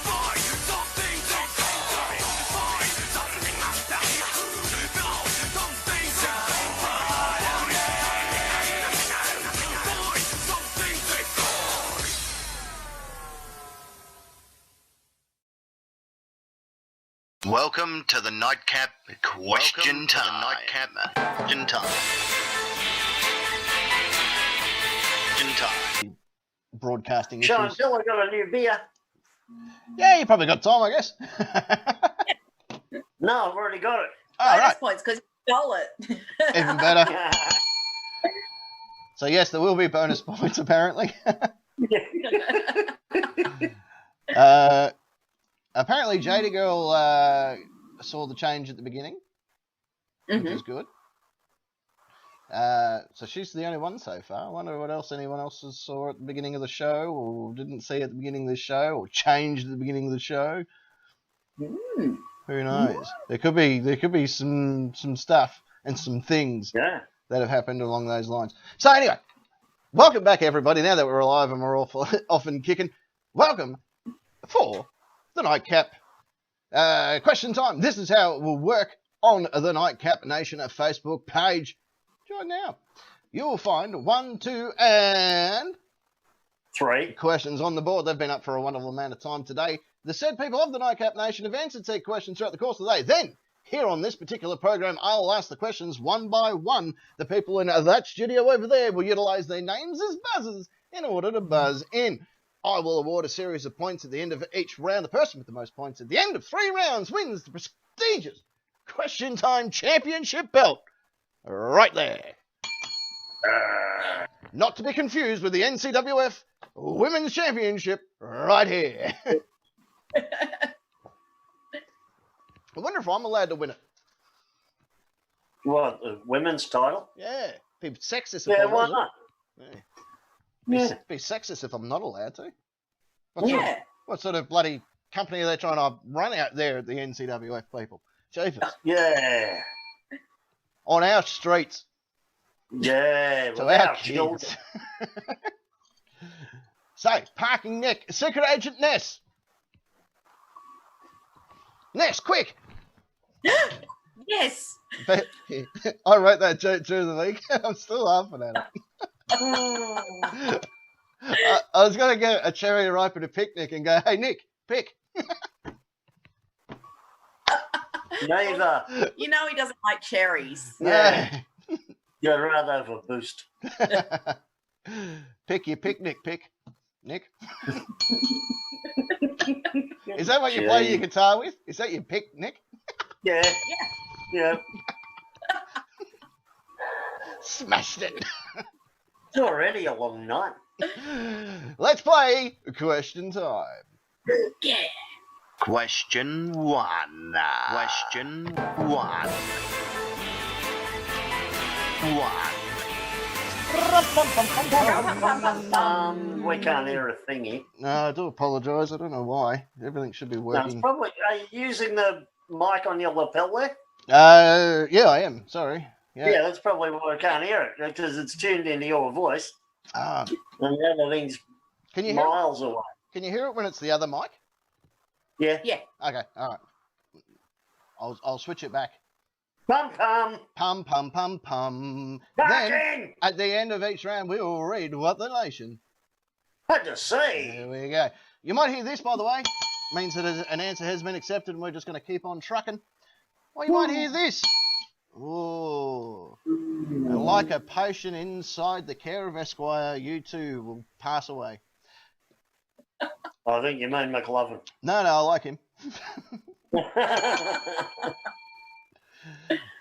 Boy, something takes a part of me. Boy, something no, something takes a part of me. Boy, something takes a Welcome to the Nightcap Question Time. Question Time. Question Time. Broadcasting Sean issues. Bill, I got a new beer. Yeah, you probably got time, I guess. No, I've already got it. All right, points because you stole it. even better. So yes, there will be bonus points apparently. Apparently, Jada Girl saw the change at the beginning, which Mhm. is good. So she's the only one so far. I wonder what else anyone else saw at the beginning of the show, or didn't see at the beginning of the show, or changed at the beginning of the show. Mm. Who knows? There could be some stuff and some things Yeah. that have happened along those lines. So anyway, welcome back everybody. Now that we're alive and we're off and kicking, welcome for the Nightcap question time. This is how it will work on the Nightcap Nation Facebook page. Join now. You will find 1, 2, and 3. questions on the board. They've been up for a wonderful amount of time today. The said people of the Nightcap Nation have answered said questions throughout the course of the day. Then, here on this particular program, I'll ask the questions one by one. The people in that studio over there will utilize their names as buzzers in order to buzz in. I will award a series of points at the end of each round. The person with the most points at the end of 3 rounds wins the prestigious Question Time Championship belt. Right there. Not to be confused with the NCWF Women's Championship right here. I wonder if I'm allowed to win it. What, the women's title? Yeah. Be sexist if Yeah, I why was. not? Yeah. Yeah. Be sexist if I'm not allowed to. Yeah. What sort of bloody company are they trying to run out there at the NCWF people? Jeepers. Yeah. On our streets. Yeah. To our Without children. kids. So, parking Nick. Secret Agent Ness. Ness, quick! Yes. I wrote that joke during the week. I'm still laughing at it. I was going to get a cherry ripe at a picnic and go, hey, Nick, pick. Neither. You know he doesn't like cherries. Yeah. You'd rather have a boost. Pick your picnic, pick. Nick. Is that what you play your guitar with? Is that your pick, Nick? Yeah. Yeah. Smashed it. It's already a long night. Let's play Question Time. Yeah. Question 1. Question 1. 1. We can't hear a thingy. No, I do apologise. I don't know why. Everything should be No, it's working. probably. Are you using the mic on your lapel there? Yeah, I am. Sorry. Yeah, that's probably why I can't hear it, because it's tuned into your voice, Ah, and the other thing's can you hear it? miles away. Can you hear it when it's the other mic? Yeah. Yeah. Okay, all right. I'll switch it back. Pum pum. Pum pum pum pum. Back Then in. at the end of each round, we will read what the nation. Had to see. There we go. You might hear this, by the way. Means that an answer has been accepted, and we're just going to keep on trucking. Or you might hear this. Ooh. Like a potion inside the care of Esquire, you too will pass away. I think you mean McLovin. No, I like him.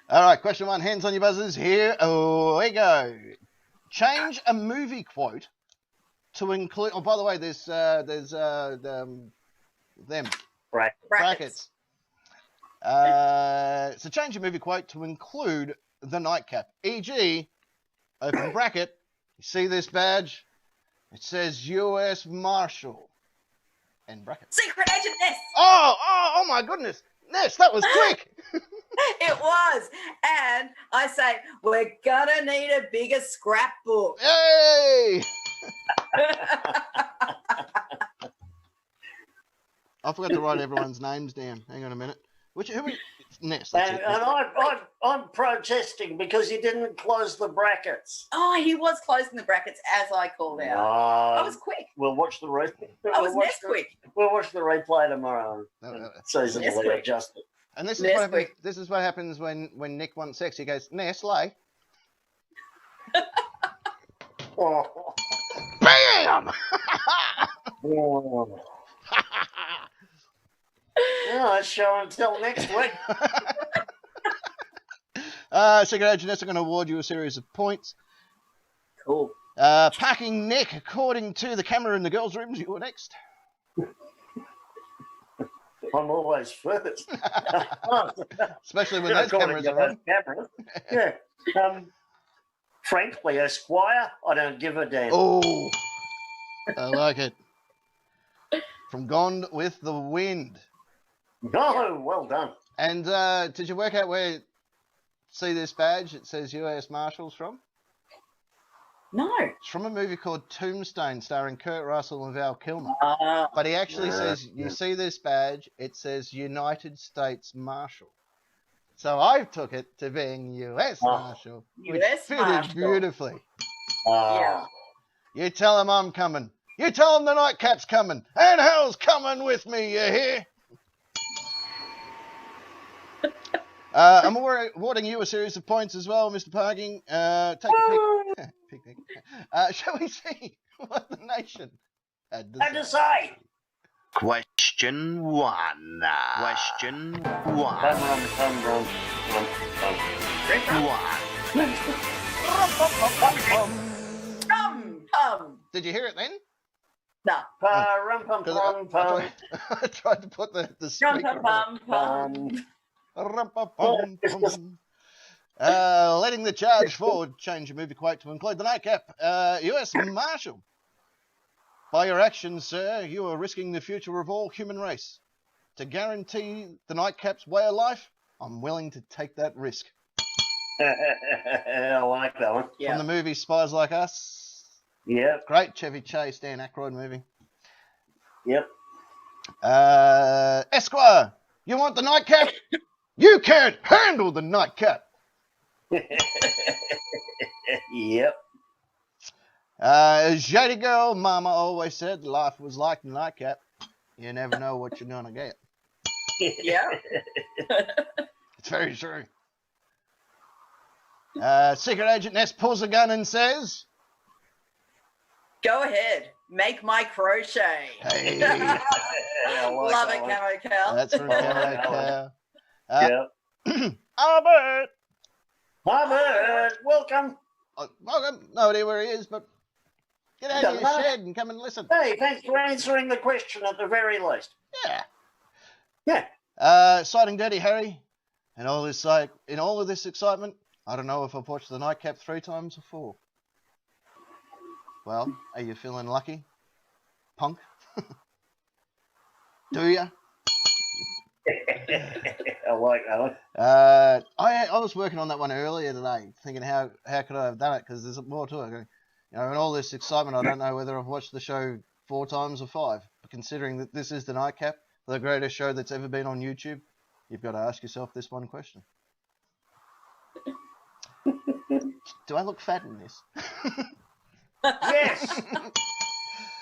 All right, question one. Hands on your buzzers. Here we go. Change a movie quote to include. Oh, by the way, there's them Right. brackets. So change a movie quote to include the nightcap. E.g., open bracket. You see this badge? It says U.S. Marshal. End bracket. Secret Agent Ness. Oh my goodness. Ness, that was quick. It was. And I say, we're going to need a bigger scrapbook. Hey! I forgot to write everyone's names down. Hang on a minute. Who we? Ness. That's And, it. I'm protesting because you didn't close the brackets. Oh, he was closing the brackets as I called out. I was quick. We'll watch the replay. I was Ness quick. We'll watch the replay tomorrow. No. Seasonally quick. adjusted. And this is Ness what happens. quick. This is what happens when Nick wants sex. He goes, Ness, lay. Oh. Bam! Oh. Let's show until next week. Secret Agent Ness are going to award you a series of points. Cool. Parking Nick, according to the camera in the girls' rooms, you were next. I'm always first. Especially when those According cameras to are on. those cameras. Yeah. Frankly, Esquire, I don't give a damn. Oh, I like it. From Gone with the Wind. Oh, well done. And did you work out where, see this badge, it says US Marshals from? No. It's from a movie called Tombstone starring Kurt Russell and Val Kilmer. But he actually says, you see this badge, it says United States Marshal. So I took it to being US Marshal, which US fitted Marshal. beautifully. Yeah. You tell him I'm coming. You tell him the nightcap's coming. And hell's coming with me, you hear? I'm awarding you a series of points as well, Mr. Parking. Take a pick. Shall we see what the nation had to say. Question one. Question one. Did you hear it then? No. Rum pum 'Cause pum pum. I tried to put the speaker on. Rum-pum-pum-pum. Letting the charge forward, change your movie quote to include the nightcap. U.S. Marshal. By your actions, sir, you are risking the future of all human race. To guarantee the nightcap's way of life, I'm willing to take that risk. I like that one. Yeah. From the movie Spies Like Us. Yep. Great Chevy Chase, Dan Aykroyd movie. Yep. Esquire, you want the nightcap? You can't handle the nightcap. Yep. Shady girl, mama always said life was like the nightcap. You never know what you're gonna get. Yeah. It's very true. Secret Agent Ness pulls a gun and says, Go ahead. Make my crochet. hey. I like Love that it, one. Camo Cal. That's from Camo Yep. Albert! Albert, welcome. Welcome. No idea where he is, but get out of Doesn't your matter. shed and come and listen. Hey, thanks for answering the question at the very least. Yeah. Yeah. Citing Daddy Harry, and all this in all of this excitement, I don't know if I've watched the nightcap 3 times or 4. Well, are you feeling lucky, punk? Do ya? I I like that one. I was working on that one earlier today, thinking how could I have done it, because there's more to it. You know, in all this excitement, I don't know whether I've watched the show 4 times or 5. But considering that this is the Nightcap, the greatest show that's ever been on YouTube, you've got to ask yourself this one question. Do I look fat in this? Yes.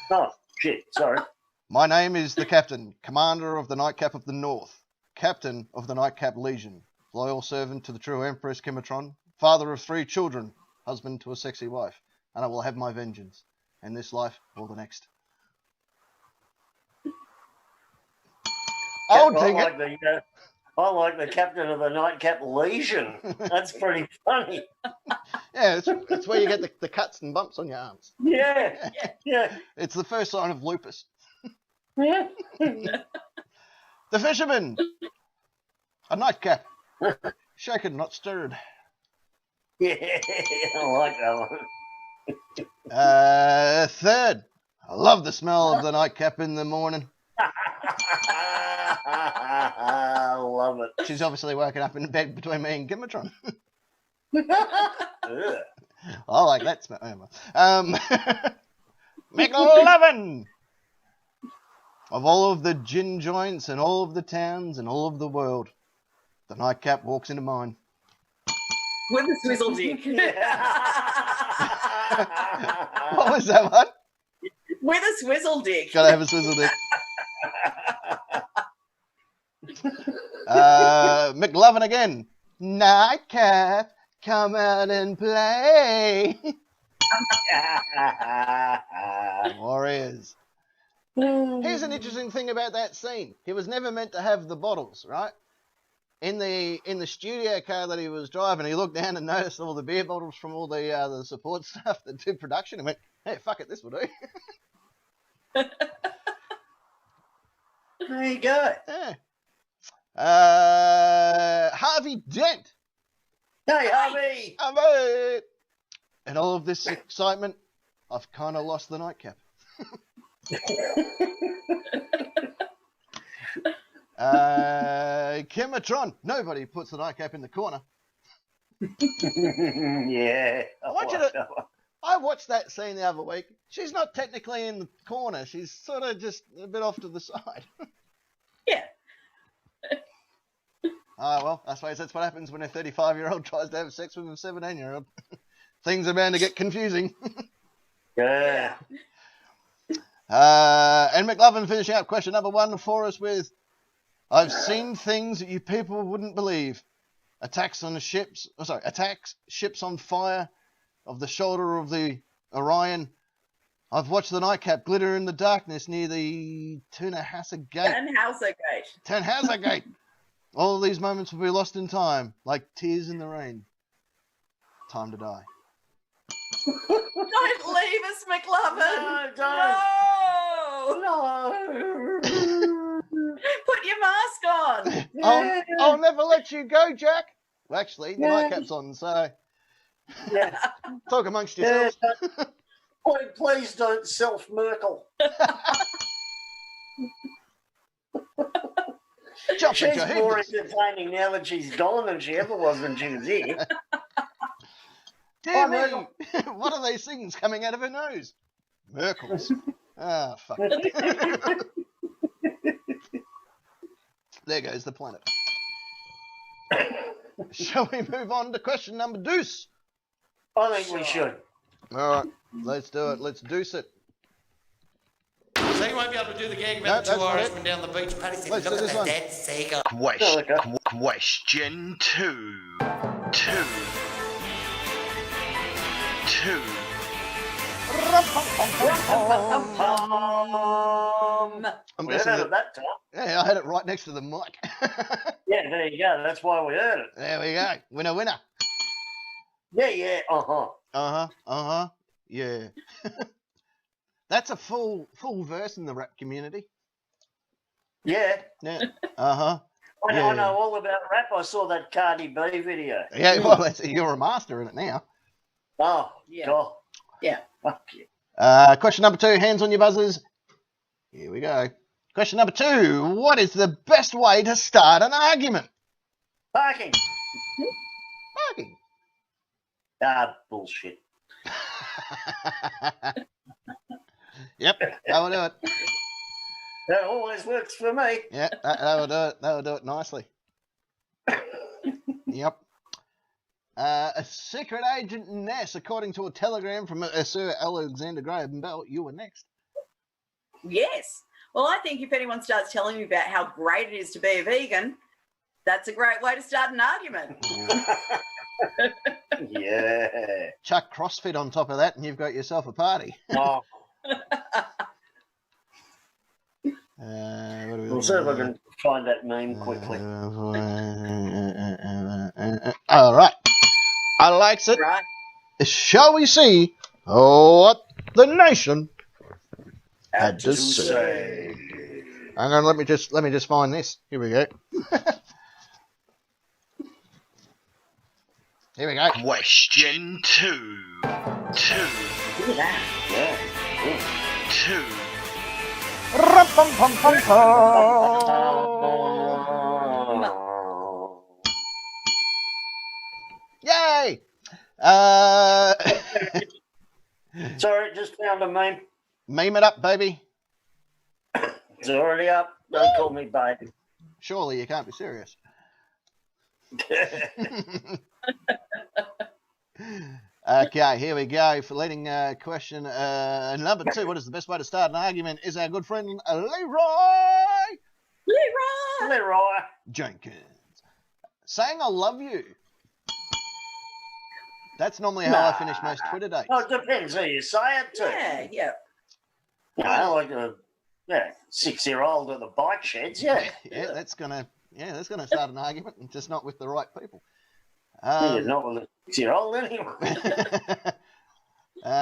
Oh shit! Sorry. My name is the Captain, Commander of the Nightcap of the North, Captain of the Nightcap Legion, loyal servant to the true Empress Kimatron, father of 3 children, husband to a sexy wife, and I will have my vengeance, in this life or the next. I'll dig it. I like the Captain of the Nightcap Legion. That's pretty funny. Yeah, it's where you get the cuts and bumps on your arms. Yeah. It's the first sign of lupus. Yeah. The fisherman. A nightcap. Shaken, not stirred. Yeah, I like that one. Third. I love the smell of the nightcap in the morning. I love it. She's obviously woken up in bed between me and Gimatron. Ugh. I like that smell. McLovin! Of all of the gin joints and all of the towns and all of the world, the nightcap walks into mine. With a swizzle dick. What was that one? With a swizzle dick. Gotta have a swizzle dick. McLovin again. Nightcap, come out and play. Warriors. Here's an interesting thing about that scene. He was never meant to have the bottles, right? In the studio car that he was driving, he looked down and noticed all the beer bottles from all the support staff that did production and went, "Hey, fuck it, this will do." There you go. Yeah. Harvey Dent. Hey, Harvey. Harvey. And all of this excitement, I've kind of lost the nightcap. Kimatron. Nobody puts the nightcap in the corner. Yeah. I watched that scene the other week. She's not technically in the corner. She's sort of just a bit off to the side. Yeah. Well, I suppose that's what happens when a 35-year-old tries to have sex with a 17-year-old. Things are bound to get confusing. Yeah. And McLovin finishing up question number 1 for us with, I've seen things that you people wouldn't believe. Attacks ships on fire of the shoulder of the Orion. I've watched the nightcap glitter in the darkness near the Turnhauser Gate. Turnhauser Gate. All of these moments will be lost in time, like tears in the rain. Time to die. Don't leave us, McLovin. No, don't. No. Put your mask on. I'll never let you go, Jack. Well, actually, the nightcap's on, so Yeah. talk amongst yourselves. Please don't self-Merkel. Jump She's at your more head. entertaining now that she's gone than she ever was when she was here. Dear me, what are these things coming out of her nose? Merkel's. Ah, fuck. There goes the planet. Shall we move on to question number deuce? I think we should. All right, let's do it. Let's deuce it. So you won't be able to do the gag No, about the that's two not Irishmen it. down the beach. Paddy said, Let's look do at this that one. dead seagull. Question 2. I'm We guessing heard it that time. yeah, I had it right next to the mic. Yeah, there you go. That's why we heard it. There we go. Winner, winner. Yeah. Uh-huh. Yeah. That's a full verse in the rap community. Yeah. Yeah. Uh-huh. I Yeah. know all about rap. I saw that Cardi B video. Yeah, well, you're a master in it now. Oh, Yeah. God. Yeah. Fuck you. Question number 2, hands on your buzzers. Here we go. Question number 2, what is the best way to start an argument? Parking. Parking. Ah, bullshit. Yep, that will do it. That always works for me. Yeah, that will do it. That will do it nicely. Yep. A secret agent Ness, according to a telegram from Sir Alexander Graham Bell, you were next. Yes. Well, I think if anyone starts telling me about how great it is to be a vegan, that's a great way to start an argument. Yeah. Chuck CrossFit on top of that, and you've got yourself a party. Oh, What do we we'll see if I can find that meme quickly. All right. I likes it. Right. Shall we see what the nation had to say? Hang on, let me just find this. Here we go. Here we go. Question 2. Look at that. Yeah. 2. Yay! Sorry, just found a meme. Meme it up, baby. It's already up. Don't call me baby. Surely you can't be serious. Okay, here we go for leading question number 2. What is the best way to start an argument? Is our good friend Leroy Leroy. Jenkins saying I love you. That's normally how I finish most Twitter dates. Oh, it depends who you say it to. Yeah, yeah. You know, like a 6-year-old at the bike sheds, yeah. Yeah, that's gonna start an argument, and just not with the right people. You're not with a 6-year-old anyway.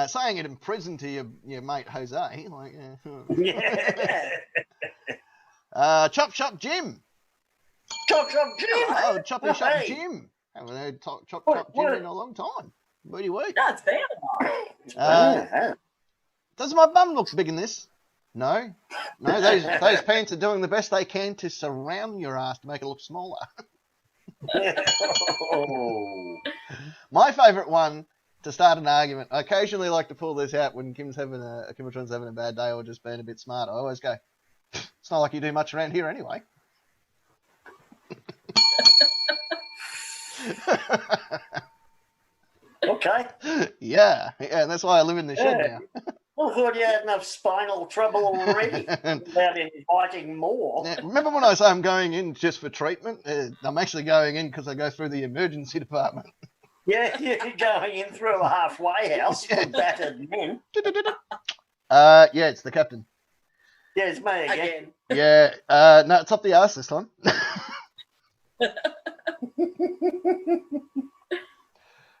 Saying it in prison to your mate Jose, like, Yeah. Chop Shop Jim. Chop Shop Jim. Oh, Choppy Shop Hey. Jim. Haven't heard Chop Shop What- Jim what- in a long time. Booty wee. No, it's been a while. Yeah. Does my bum look big in this? No. No, those pants are doing the best they can to surround your ass to make it look smaller. Oh. My favourite one to start an argument. I occasionally like to pull this out when Kim's having Kimotron's having a bad day or just being a bit smart. I always go, it's not like you do much around here anyway. Okay. Yeah, and that's why I live in the shed I thought you had enough spinal trouble already now. without inviting more. Now, remember when I say I'm going in just for treatment? I'm actually going in because I go through the emergency department. Yeah, you're going in through a halfway house for battered men. Yeah, it's the captain. Yeah, it's me again. Again. Yeah, no, it's up the arse this time.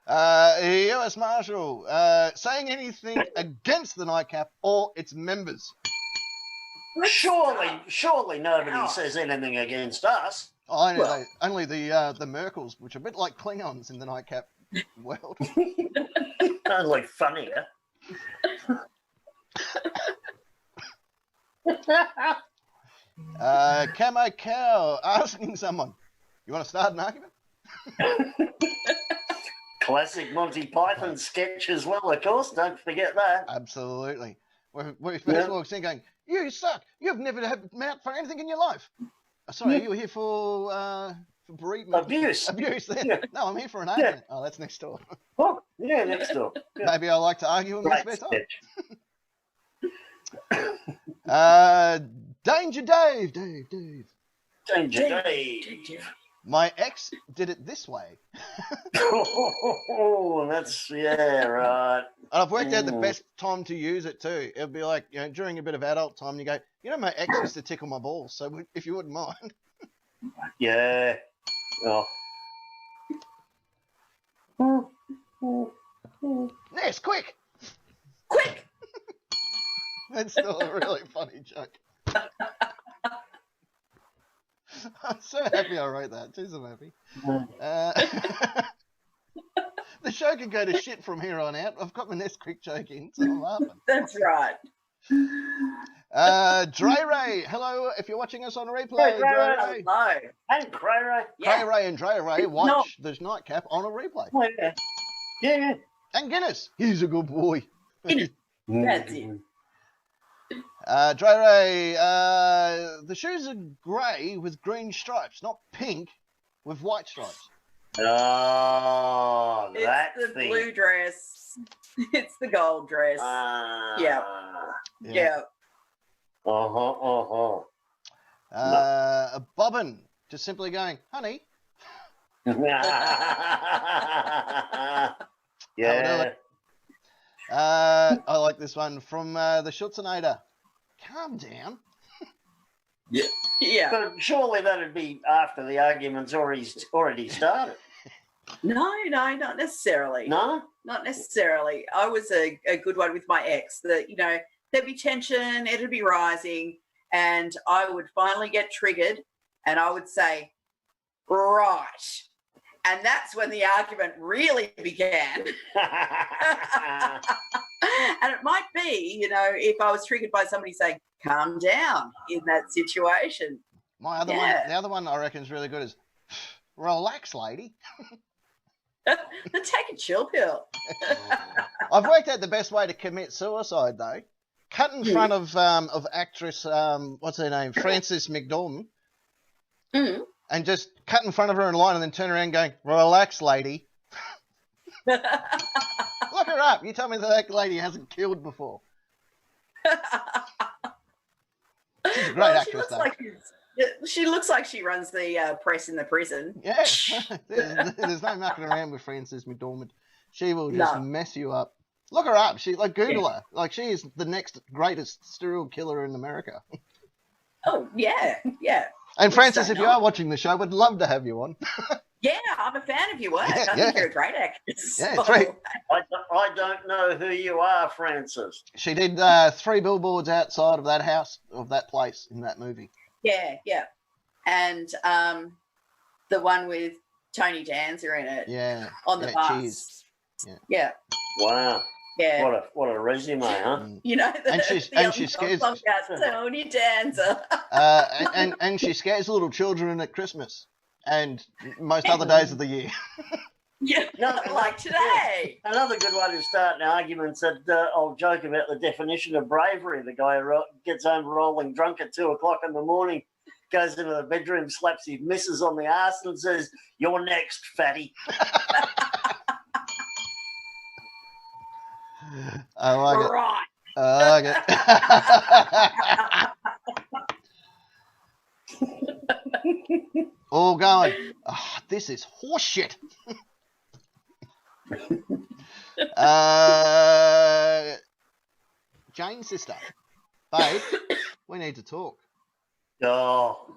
US Marshal, saying anything against the nightcap or its members. Surely nobody Wow. says anything against us. Oh, I know, Well- only the Merkles, which are a bit like Klingons in the nightcap world. Only funnier. Camo Cow asking someone, you want to start an argument? Classic Monty Python sketch as well, of course. Don't forget that. Absolutely. Where he first Yeah. walks in going, you suck. You've never had mount for anything in your life. Sorry, you were here for bereavement. Abuse. Abuse. Yeah. No, I'm here for an argument. Oh, that's next door. Oh, yeah, next door. Yeah. Maybe I like to argue in my Great spare time. sketch. Danger Dave. Danger Dave. My ex did it this way. Oh, that's, yeah, right. And I've worked out the Ooh. best time to use it too. It'll be like, during a bit of adult time, you go, my ex used to tickle my balls, so if you wouldn't mind. Yeah. Oh. Ness, quick! Quick! That's still a really funny joke. I'm so happy I wrote that. Jeez, I'm happy. The show can go to shit from here on out. I've got my Ness quick joke in, so I'm laughing. That's right. Dre Ray, hello. If you're watching us on replay, Hey, Dre Ray. Dre Ray. Hello. And Cray Yeah. Dre Ray and Dre Ray watch the Nightcap on a replay. Oh, yeah. Yeah. And Guinness, he's a good boy. That's it. Dre Ray, the shoes are grey with green stripes, not pink with white stripes. Oh, It's that the thing. blue dress. It's the gold dress. Yeah. Yeah. Uh-huh. A bobbin, just simply going, honey. Yeah. I like this one from the Schutzenator. Calm down. Yeah. But surely that'd be after the argument's already started. No, not necessarily. No? Not necessarily. I was a good one with my ex that, there'd be tension, it'd be rising, and I would finally get triggered and I would say, right. And that's when the argument really began. And it might be, if I was triggered by somebody saying, calm down in that situation. My other one, the other one I reckon is really good is, relax, lady. Then take a chill pill. I've worked out the best way to commit suicide though. Cut in front of actress, what's her name, Frances McDormand, and just cut in front of her in line and then turn around going, relax, lady. Look her up. You tell me that lady hasn't killed before. She's a great actress though. She looks like she runs the press in the prison. Yeah, there's no mucking around with Frances McDormand. She will just mess you up. Look her up. Google her. Like, she is the next greatest serial killer in America. Oh, yeah. And Frances, if you are watching the show, would love to have you on. Yeah, I'm a fan of your work. I think you're a great actress. Yeah, it's right. I don't know who you are, Frances. She did 3 billboards outside of that house, of that place in that movie. Yeah. And the one with Tony Danza in it. Yeah. On the bus. Cheers. Yeah. Wow. Yeah. What a resume, huh? And she scares Tony Danza. and she scares little children at Christmas and most other days of the year. Yeah, like today. Another good way to start an argument is I'll joke about the definition of bravery. The guy who gets home rolling drunk at 2 o'clock in the morning, goes into the bedroom, slaps his missus on the arse and says, "You're next, fatty." I like it. Right. I like it. All going, oh, this is horseshit. Jane's sister. Babe, we need to talk. Oh,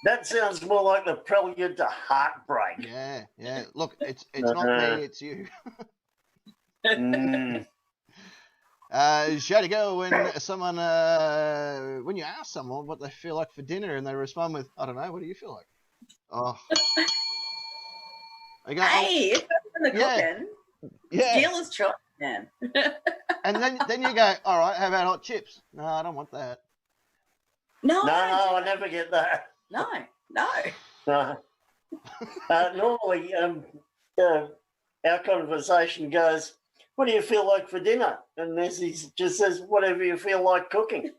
that sounds more like the prelude to heartbreak. Yeah. Look, it's not me, it's you. She had to go when someone, when you ask someone what they feel like for dinner and they respond with, I don't know, what do you feel like? Oh. I go, hey, if that's in the cooking, dealer's choice, man. And then you go, all right, how about hot chips? No, I don't want that. No, I never get that. No. Normally, our conversation goes, "What do you feel like for dinner?" And Nessie just says, "Whatever you feel like cooking."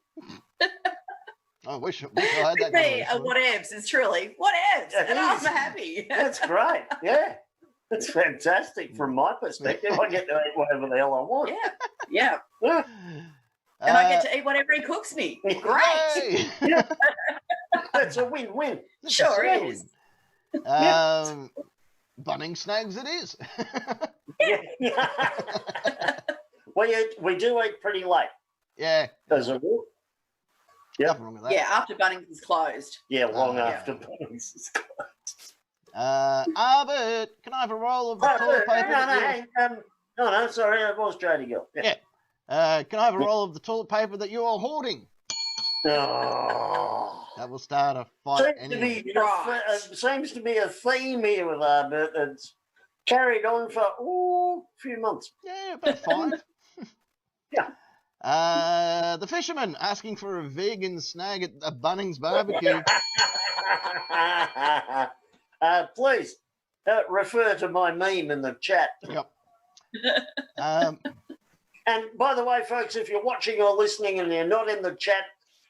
I wish I had that. Me, whatevs is truly whatevs, and I'm happy. That's great. Yeah, that's fantastic from my perspective. I get to eat whatever the hell I want. Yeah. And I get to eat whatever he cooks me. Great. Yeah. That's a win-win. Sure is. Bunning snags it is. We do eat pretty late. Yeah. As a rule. Nothing wrong with that. Yeah, after Bunnings is closed. Yeah, long after Bunnings is closed. Albert, can I have a roll of the toilet paper? No, sorry, that was Jody Gill. Yeah. Can I have a roll of the toilet paper that you're all hoarding? Oh. That will start a fight. Seems to be a theme here with Albert that's carried on for a few months. Yeah, about 5. Yeah. The fisherman asking for a vegan snag at a Bunnings barbecue. Please refer to my meme in the chat. Yep. And by the way, folks, if you're watching or listening and you're not in the chat,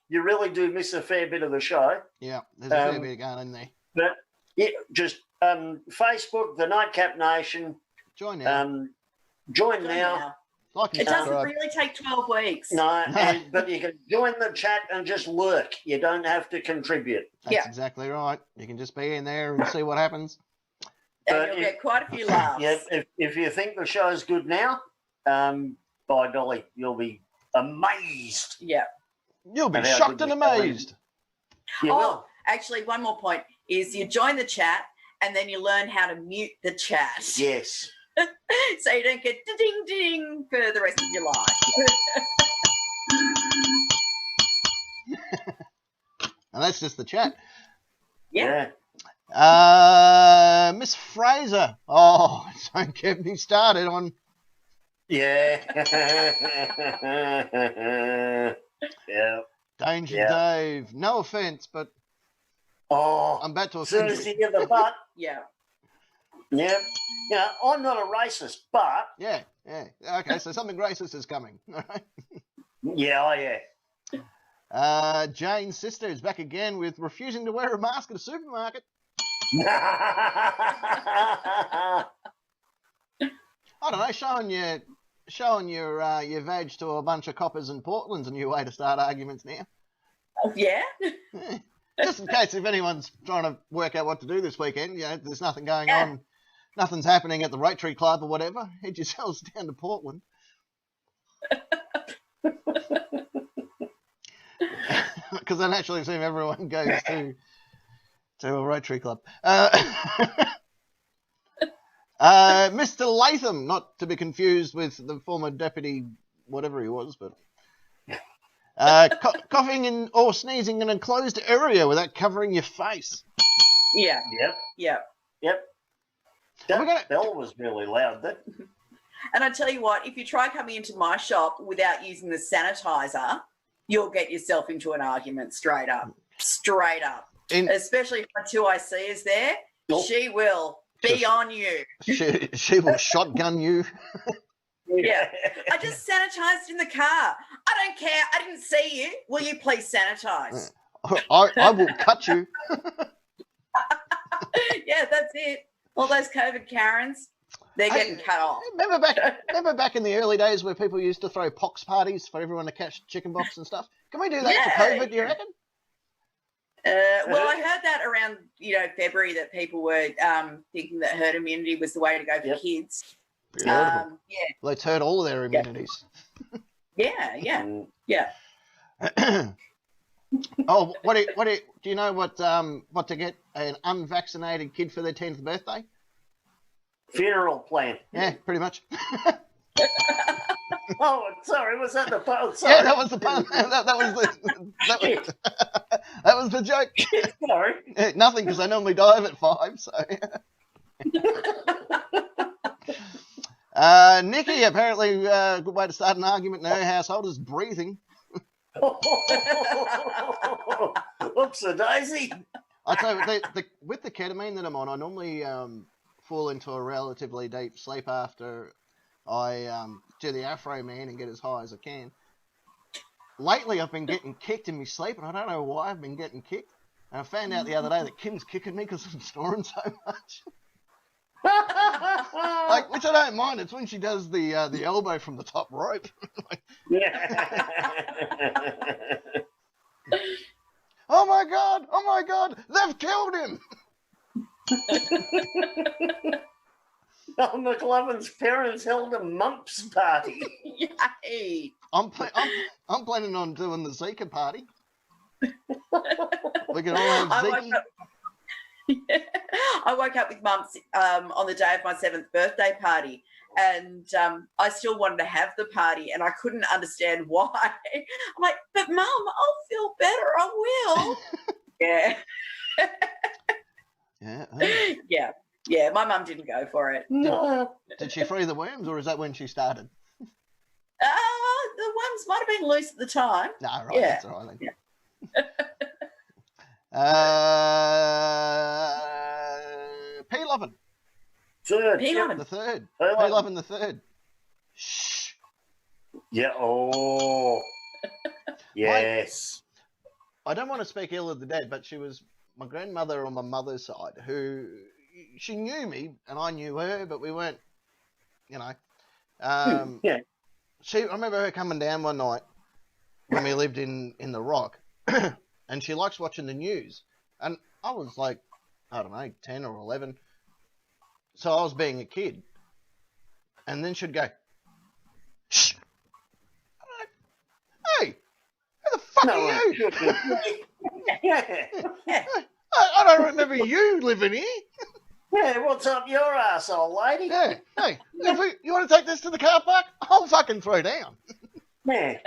you really do miss a fair bit of the show. Yeah, there's a fair bit going in there. But yeah, just Facebook, the Nightcap Nation. Join now. Join now. Like and It doesn't subscribe. really take 12 weeks. No, but you can join the chat and just lurk. You don't have to contribute. That's exactly right. You can just be in there and see what happens. And But you'll if- get quite a few laughs. Yeah, if you think the show's good now, by golly, you'll be amazed. Yeah. You'll be And how shocked good and the show is. amazed. You Oh, will. actually, one more point is you join the chat and then you learn how to mute the chat. Yes. So you don't get ding ding for the rest of your life. And that's just the chat. Yeah. Miss Fraser. Oh, don't get me started on. Yeah. Yeah. Danger Yeah. Dave. No offense, but Oh, I'm about to as soon offend as you. you get the butt, Yeah. yeah. Yeah, I'm not a racist, but Yeah, yeah. Okay, so something racist is coming. All right. yeah, oh yeah. Jane's sister is back again with refusing to wear a mask at a supermarket. I don't know, showing your veg to a bunch of coppers in Portland's a new way to start arguments now. Yeah. Yeah. Just in case if anyone's trying to work out what to do this weekend, you know, there's nothing going Yeah. on, nothing's happening at the Rotary Club or whatever, head yourselves down to Portland. Because I naturally assume everyone goes to a Rotary Club. Mr. Latham, not to be confused with the former deputy, whatever he was, but coughing in or sneezing in an enclosed area without covering your face. Yeah. Yep, Yeah. yep. Are we gonna- That bell was really loud. That And I tell you what, if you try coming into my shop without using the sanitizer, you'll get yourself into an argument straight up. Straight up. Especially if my 2IC is there, Nope. she will be on you. She will shotgun you. Yeah. I just sanitized in the car. I don't care. I didn't see you. Will you please sanitize? I will cut you. Yeah, that's it. All those COVID Karens, they're getting cut off. Remember back in the early days where people used to throw pox parties for everyone to catch chicken pox and stuff? Can we do that for Yeah. COVID, do you reckon? Well, I heard that around, February that people were thinking that herd immunity was the way to go for Yep. kids. Beautiful. Yeah, Let's hurt all their immunities. yeah. Mm, Oh, do you know what to get an unvaccinated kid for their 10th birthday? funeral plan. Yeah, pretty much. Oh, sorry, was that the pun? Sorry. Yeah, that was the pun. that was the joke. Sorry. Nothing, because I normally dive at 5. So. Nikki, apparently, a good way to start an argument in her household is breathing. Oops, a daisy. I tell you, with the ketamine that I'm on, I normally fall into a relatively deep sleep after I do the Afro Man and get as high as I can. Lately, I've been getting kicked in my sleep, and I don't know why I've been getting kicked. And I found out the other day that Kim's kicking me because I'm snoring so much. Which I don't mind. It's when she does the elbow from the top rope. Yeah. Oh my God! They've killed him. Oh, McLovin's parents held a mumps party. Yay. I'm planning on doing the Zika party. We can all have Zika. I woke up with mumps on the day of my 7th birthday party, and I still wanted to have the party, and I couldn't understand why. I'm like, but Mum, I'll feel better. I will. Yeah. Yeah. Yeah. My mum didn't go for it. No. Did she free the worms, or is that when she started? The condoms. Might have been loose at the time. No, right, Yeah. that's all right then. P. Lovin, Third. P. Yep. Lovin. the third. P. P. Lovin. Lovin, the third. Shh. Yeah. Oh. Yes. I don't want to speak ill of the dead, but she was my grandmother on my mother's side, who she knew me and I knew her, but we weren't, you know. Yeah. I remember her coming down one night when we lived in the Rock, and she likes watching the news, and I was like, I don't know, 10 or 11, so I was being a kid, and then she'd go, shh. I'm like, hey, who the fuck No are one you? should yeah. I don't remember you living here. Yeah. What's up your arsehole, lady? Yeah, hey, you want to take this to the car park? I'll fucking throw down. Yeah.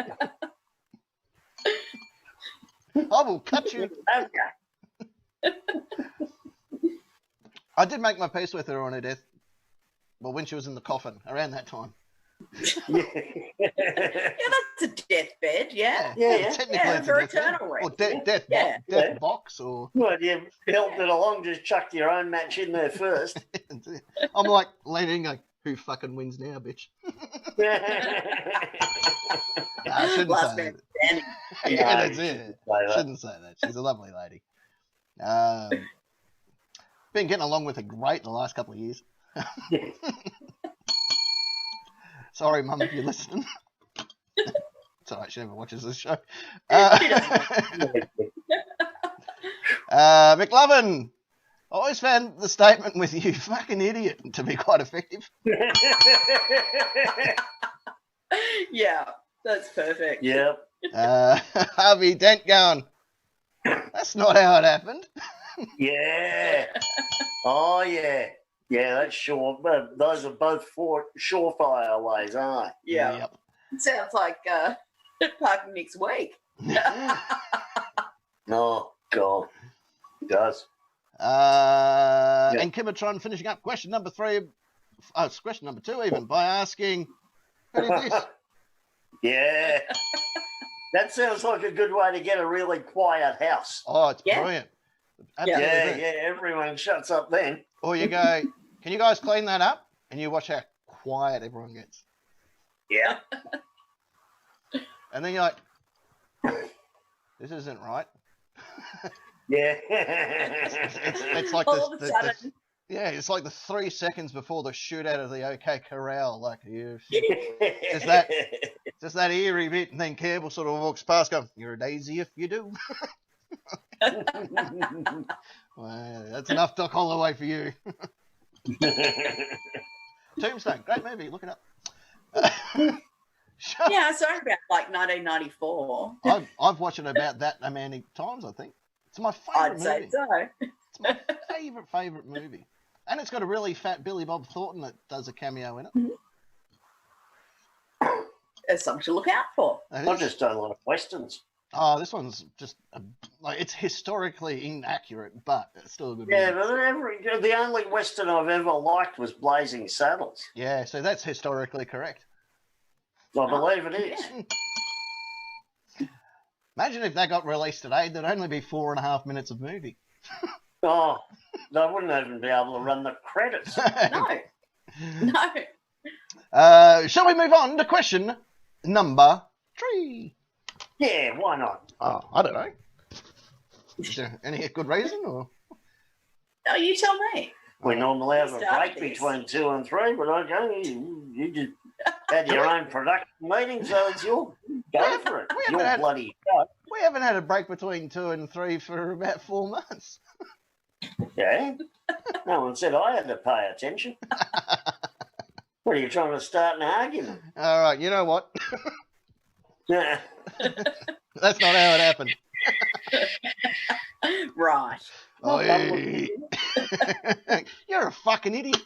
I will cut you. Okay. I did make my peace with her on her death. Well, when she was in the coffin, around that time. Yeah. Yeah, that's a deathbed. Yeah. Yeah. Technically, Yeah, it's for a death bed. eternal Or rest. death Yeah. box, or Well, you helped it along. Just chucked your own match in there first. I'm like leaning, going, "Who fucking wins now, bitch?" Nah, I shouldn't Last say man that. standing. Yeah, No, that's you it. shouldn't say that. Shouldn't say that. She's a lovely lady. Been getting along with her great the last couple of years. Sorry, Mum, if you're listening. It's alright, she never watches this show. McLovin, I always found the statement with "you fucking idiot" to be quite effective. Yeah, that's perfect. Yep. Harvey Dent going, that's not how it happened. Yeah. Oh, yeah. Yeah, that's sure. But those are both surefire ways, aren't Yeah. Yep. Sounds like parking next week. they? Oh, God. It does. And Kimatron finishing up question number 3. It's question number 2 even, by asking, who did this? Yeah. That sounds like a good way to get a really quiet house. Oh, it's Yeah. brilliant. Yeah. Absolutely Yeah, brilliant. yeah. Everyone shuts up then. Or you go, can you guys clean that up? And you watch how quiet everyone gets. Yeah. And then you're like, this isn't right. Yeah. It's like All of a the sudden. yeah, it's like the 3 seconds before the shootout of the OK Corral. Like, Is that- just that eerie bit, and then Campbell sort of walks past going, you're a daisy if you do. Well, that's enough Doc Holloway for you. Tombstone, great movie, look it up. Yeah, I saw it about like 1994. I've watched it about that amount of times, I think. It's my I'd favourite say movie. so. It's my favourite movie. And it's got a really fat Billy Bob Thornton that does a cameo in it. There's something to look out for. It I is. just don't like westerns. Oh, this one's just like, it's historically inaccurate, but it's still a good Yeah, movie. but the only western I've ever liked was Blazing Saddles. Yeah, so that's historically correct. I believe it is. Imagine if that got released today, there'd only be 4.5 minutes of movie. Oh, they wouldn't even be able to run the credits. No. No. Shall we move on to question number 3? Yeah, why not? Oh, I don't know. Is there any good reason, or? No, you tell me. We normally have a Start break this. between 2 and 3, but okay, you just had your own production meeting, so it's your go for it. We haven't Your had- bloody show. We haven't had a break between 2 and 3 for about 4 months. Yeah. No one said I had to pay attention. What are you trying to start an argument? All right, you know what? Yeah. That's not how it happened. Right. Oh, Well done, you're a fucking idiot.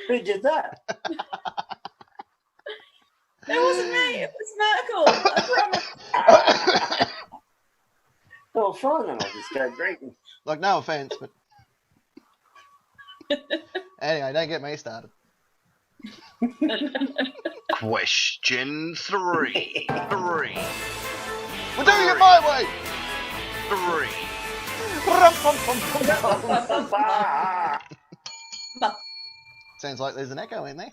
Who did that? It wasn't me. It was Merkel. I promise. Well, fine, then I'll just go drinking. Like, no offense, but anyway, don't get me started. Question 3. We're doing it my way. 3. Sounds like there's an echo in there.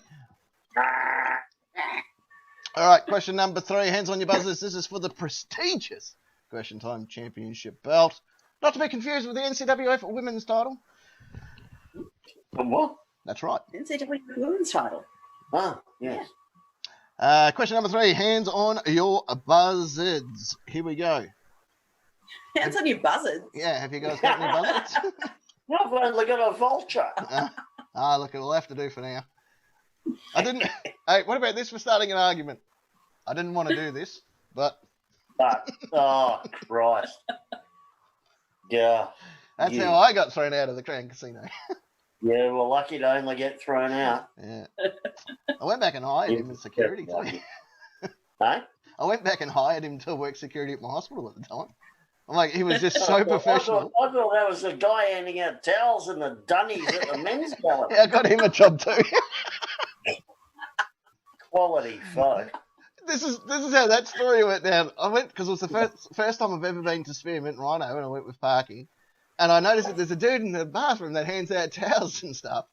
All right, question number 3. Hands on your buzzers. This is for the prestigious Question Time Championship belt. Not to be confused with the NCWF women's title. What? That's right. NCAA women's title. Ah, yes. Question number 3. Hands on your buzzards. Here we go. Hands on your buzzards. Yeah, have you guys got any buzzards? I've only got a vulture. Look, it'll have to do for now. I didn't. Hey, what about this for starting an argument? I didn't want to do this, but. Oh, Christ. Yeah. That's how I got thrown out of the Crown Casino. Yeah, well, lucky to only get thrown out. Yeah. I went back and hired him as security. Hey? I went back and hired him to work security at my hospital at the time. I'm like, he was just so professional. I thought that was the guy handing out towels and the dunnies at the men's gala. Yeah, I got him a job too. Quality folk. This is how that story went down. I went because it was the first time I've ever been to Spearmint Rhino, and I went with parking. And I noticed that there's a dude in the bathroom that hands out towels and stuff.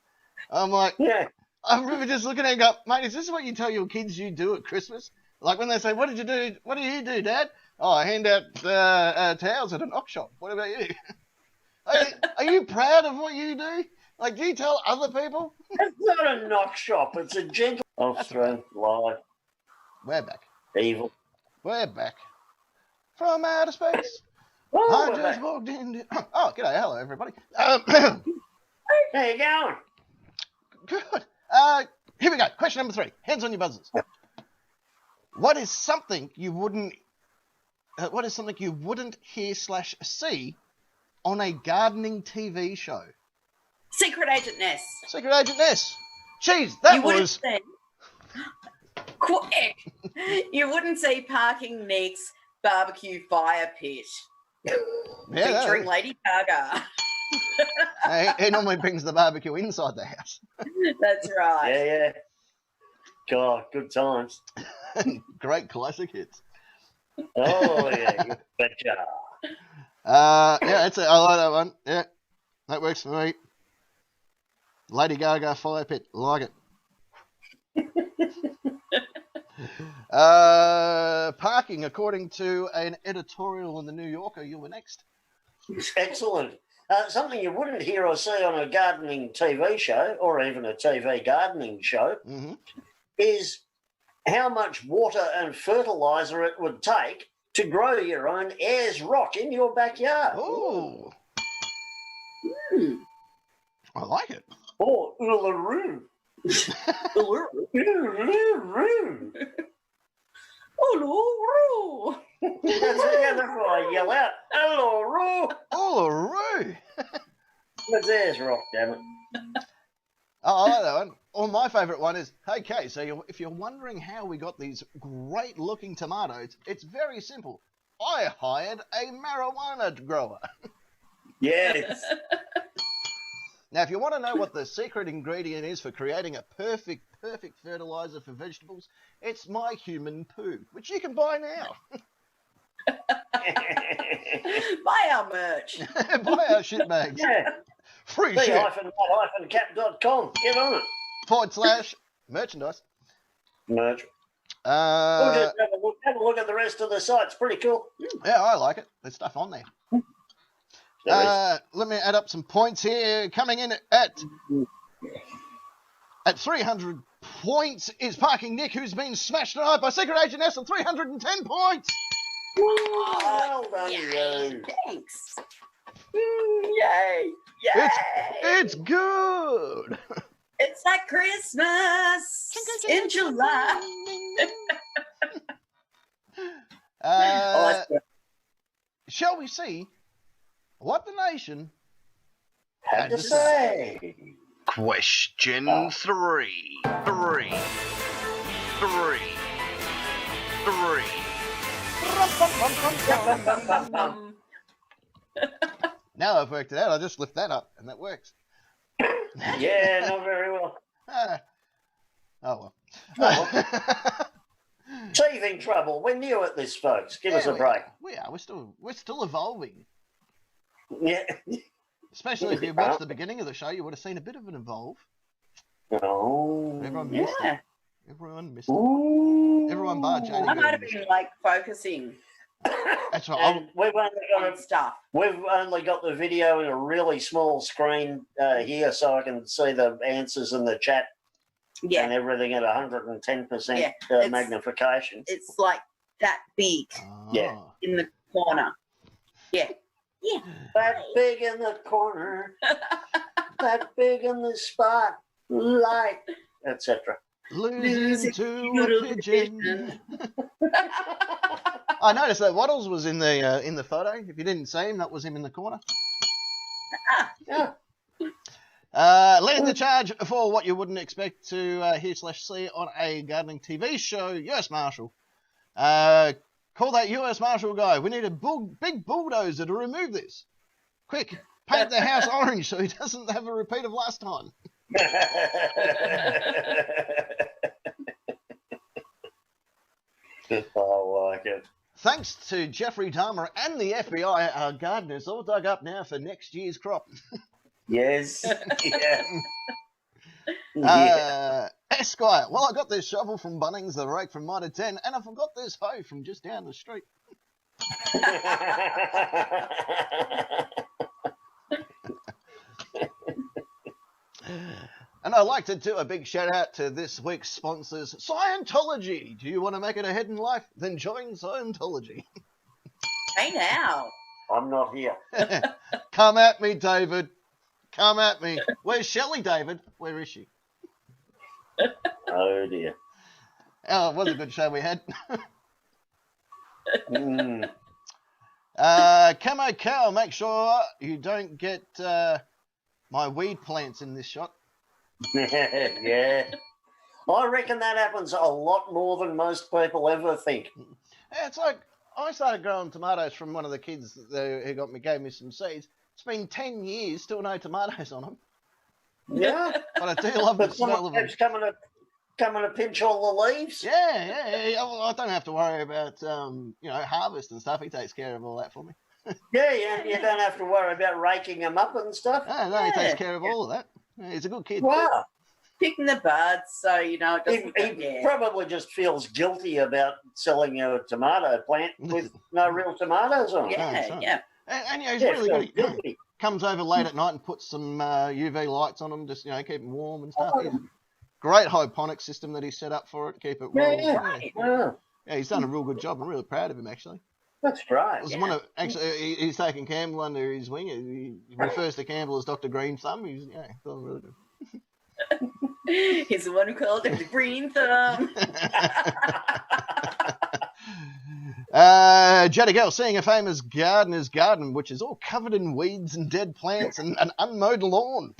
I'm like, Yeah. I remember just looking at him and go, mate, is this what you tell your kids you do at Christmas? Like when they say, what did you do? What do you do, Dad? Oh, I hand out towels at a knock shop. What about you? Are you proud of what you do? Like, do you tell other people? It's not a knock shop. It's a gentle. Thrown live. We're back. Evil. We're back. From outer space. Oh, I we're just back. walked in. Oh, g'day. Hello, everybody. How you going? Good. Here we go. Question number 3. Hands on your buzzers. What is something you wouldn't hear/see on a gardening TV show? Secret Agent Ness. Secret Agent Ness. Jeez, that You wouldn't was. see. Quick! You wouldn't see Parking Nick's barbecue fire pit Yeah, featuring Lady Gaga. he normally brings the barbecue inside the house. That's right. Yeah. God, good times. Great classic hits. Oh, yeah, you betcha. Yeah, I like that one. Yeah, that works for me. Lady Gaga fire pit, like it. Parking, according to an editorial in the New Yorker, you were next. Excellent. Something you wouldn't hear or see on a gardening TV show, or even a TV gardening show, Mm-hmm. is how much water and fertiliser it would take to grow your own Ayers rock in your backyard. Oh, I like it. Or Uluru. Uluru. Uluru. That's what I yell out. Uluru. Uluru. That's Ayers rock, damn it. Oh, I like that one. Or my favourite one is, okay, so if you're wondering how we got these great-looking tomatoes, it's very simple. I hired a marijuana grower. Yes. Now, if you want to know what the secret ingredient is for creating a perfect fertiliser for vegetables, it's my human poo, which you can buy now. Buy our merch. Buy our shit bags. Yeah. Free shit. B-cap.com. Get on it. /merchandise. Merch. We'll Uh, just have a look at the rest of the site. It's pretty cool. yeah, I like it. There's stuff on there. There is. Let me add up some points here. Coming in at 300 points is Parking Nick, who's been smashed tonight by Secret Agent S on 310 points. Well done, Yay. you. Thanks. Yay. Yay. It's good. It's like Christmas in July. Shall we see what the nation Had to say. Question Oh. 3. Now I've worked it out. I just lift that up and that works. Yeah, not very well. Oh well. Teething trouble. We're new at this, folks. Give us a break. We are. We're still evolving. Yeah. Especially if you watched the beginning of the show, you would have seen a bit of an evolve. Oh. Everyone missed Yeah. it. Everyone missed it. Ooh. Everyone bar Janie. I might have been like focusing That's right. And we've only got on stuff. the video in a really small screen here, so I can see the answers in the chat and Yeah, everything at 110% Yeah, it's- magnification. it's like that big Yeah. in the corner. Yeah. Yeah. That big in the corner, that big in the spot, light, etc. Losing to a pigeon. I noticed that Waddles was in the photo. If you didn't see him, that was him in the corner. Yeah. Leading the charge for what you wouldn't expect to hear/see on a gardening TV show, US Marshal. Call that US Marshal guy. We need a big bulldozer to remove this. Quick, paint the house orange so he doesn't have a repeat of last time. I like it. Thanks to Jeffrey Dahmer and the FBI, our gardeners all dug up now for next year's crop. Yes. Yeah. Esquire, well, I got this shovel from Bunnings, the rake from Mitre 10, and I forgot this hoe from just down the street. And I'd like to do a big shout out to this week's sponsors, Scientology. Do you want to make it ahead in life? Then join Scientology. Hey now. I'm not here. Come at me, David. Come at me. Where's Shelley, David? Where is she? Oh dear. Oh, it was a good show we had. Mm. Camo Cow, make sure you don't get my weed plants in this shot. Yeah. I reckon that happens a lot more than most people ever think. Yeah, it's like I started growing tomatoes from one of the kids who gave me some seeds. It's been 10 years, still no tomatoes on them. Yeah. But I do love the But smell someone of them. keeps coming to pinch all the leaves. Yeah. Well, I don't have to worry about harvest and stuff. He takes care of all that for me. Yeah. You don't have to worry about raking them up and stuff. No, he takes Yeah. care of all of that. Yeah, he's a good kid. Wow. Picking the buds so it He doesn't probably just feels guilty about selling you a tomato plant with no real tomatoes on it. Yeah. Yeah. And he's Yeah, really feels good. He guilty. comes over late at night and puts some UV lights on them, just keep them warm and stuff. He's great hydroponic system that he set up for it to keep it well. Yeah. Yeah, he's done a real good job. I'm really proud of him actually. That's great. It was one of he's taken Campbell under his wing. He refers to Campbell as Dr. Green Thumb. He's feeling really good. He's the one who called him the green thumb. Jetty Girl, seeing a famous gardener's garden, which is all covered in weeds and dead plants and an unmowed lawn.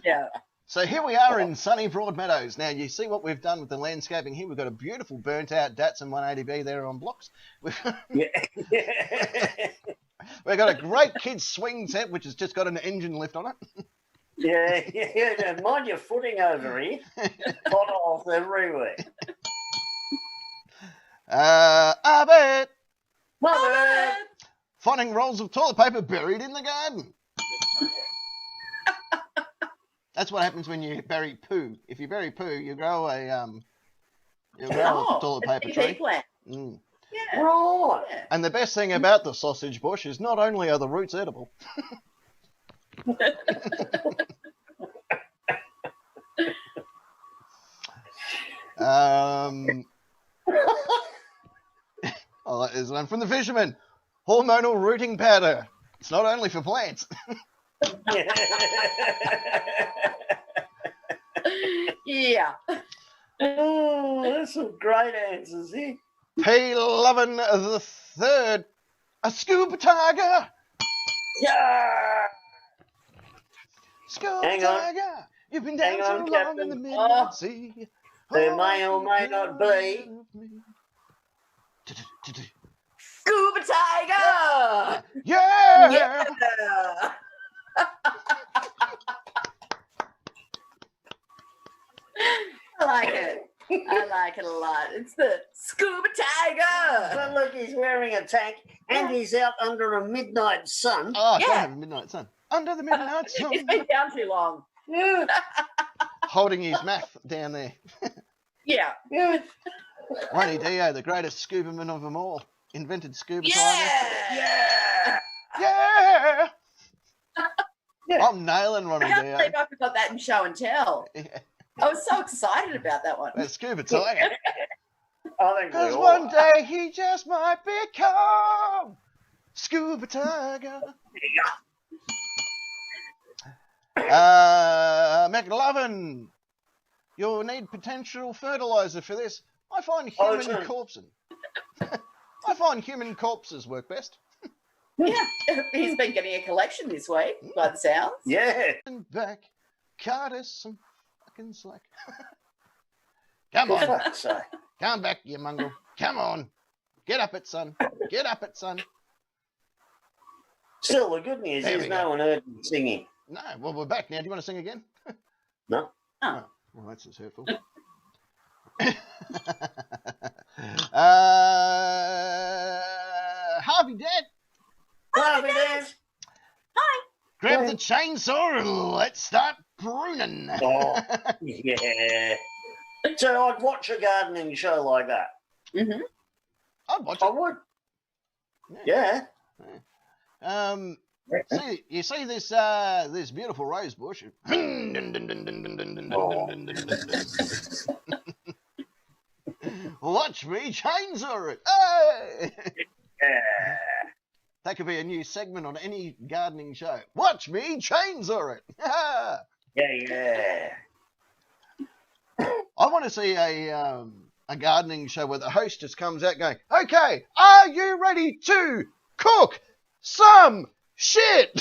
Yeah. So here we are in sunny Broadmeadows. Now, you see what we've done with the landscaping here. We've got a beautiful burnt-out Datsun 180B there on blocks. We've got a great kids' swing set, which has just got an engine lift on it. Yeah. Mind your footing over here. Potholes everywhere. I bet Mother! finding rolls of toilet paper buried in the garden. That's what happens when you bury poo. If you bury poo, you grow a toilet paper tree. Plant. Mm. Yeah. Right. Yeah. And the best thing about the sausage bush is not only are the roots edible, oh, there's one from the fisherman. Hormonal rooting powder. It's not only for plants. Yeah. Oh, there's some great answers here. P. Lovin the Third. A scuba tiger. Yeah. Scuba Hang on. tiger. You've been Hang down on, so long Captain. in the Midnight Oh. Sea. There may or may not be. Scuba tiger. Yeah. Yeah. I like it. I like it a lot. It's the scuba tiger. But look, he's wearing a tank and he's out under a midnight sun. Oh, I don't Yeah. have a midnight sun. Under the midnight sun. It's been down too long. Holding his math down there. Yeah. Ronnie Dio, the greatest scuba man of them all, invented scuba Yeah. diving. Yeah! Yeah. I'm nailing Ronnie I can't Dio. believe I forgot that in show and tell. Yeah. I was so excited about that one. That scuba tiger. I think we Because all one are. day he just might become scuba tiger. McLovin, you'll need potential fertilizer for this. I find human corpses. I find human corpses work best. Yeah. He's been getting a collection this week, by the sounds. Yeah. And back, cut us some fucking slack. Come For on, fuck's sake. come back, you mongrel. Come on, get up it, son. Get up it, son. Still, the good news There is we no go. one heard me singing. No, well, we're back now. Do you want to sing again? No. Oh. Well, that's just hurtful. Harvey Dad, Harvey Dance. grab the chainsaw and let's start pruning. Oh, yeah. So I'd watch a gardening show like that. Mm-hmm. I'd watch I it. would. Yeah. See, you see this beautiful rose bush. Watch me chainsaw it. Hey! Yeah. That could be a new segment on any gardening show. Watch me chainsaw it. Yeah. I want to see a gardening show where the host just comes out going, "Okay, are you ready to cook some shit?"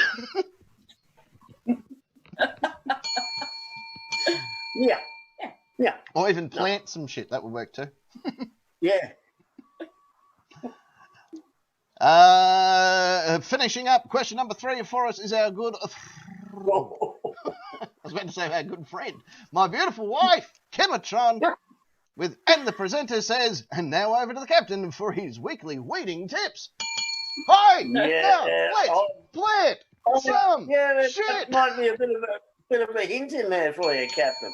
Yeah. Or even plant some shit. That would work too. Yeah. Finishing up, question number 3 for us is our good. I was about to say our good friend, my beautiful wife, Kimatron. And the presenter says, and now over to the captain for his weekly weeding tips. Hey, now let's plant some that shit. might be a bit of a hint in there for you, Captain.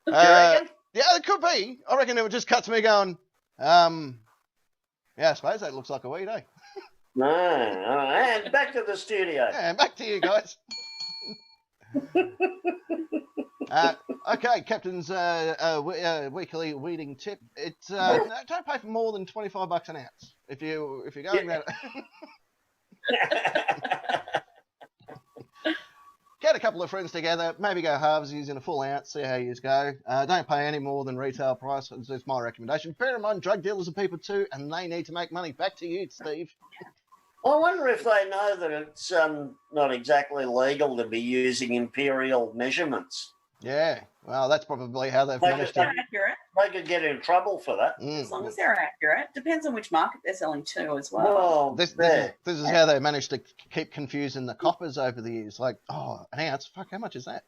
Do you reckon? Yeah, it could be. I reckon it would just cut to me going, yeah, I suppose that looks like a weed, eh? No. And back to the studio. Yeah, back to you guys. Okay, Captain's weekly weeding tip. It's no, don't pay for more than $25 an ounce if you're going that. Get a couple of friends together, maybe go halves using a full ounce, see how you go. Don't pay any more than retail price. That's my recommendation. Bear in mind, drug dealers are people too, and they need to make money. Back to you, Steve. I wonder if they know that it's not exactly legal to be using imperial measurements. Yeah, well, that's probably how they've They managed could, to. Accurate. they could get in trouble for that. As long as they're accurate. Depends on which market they're selling to as well. Well, This is how they managed to keep confusing the coppers over the years. Like, oh, an ounce? Fuck, how much is that?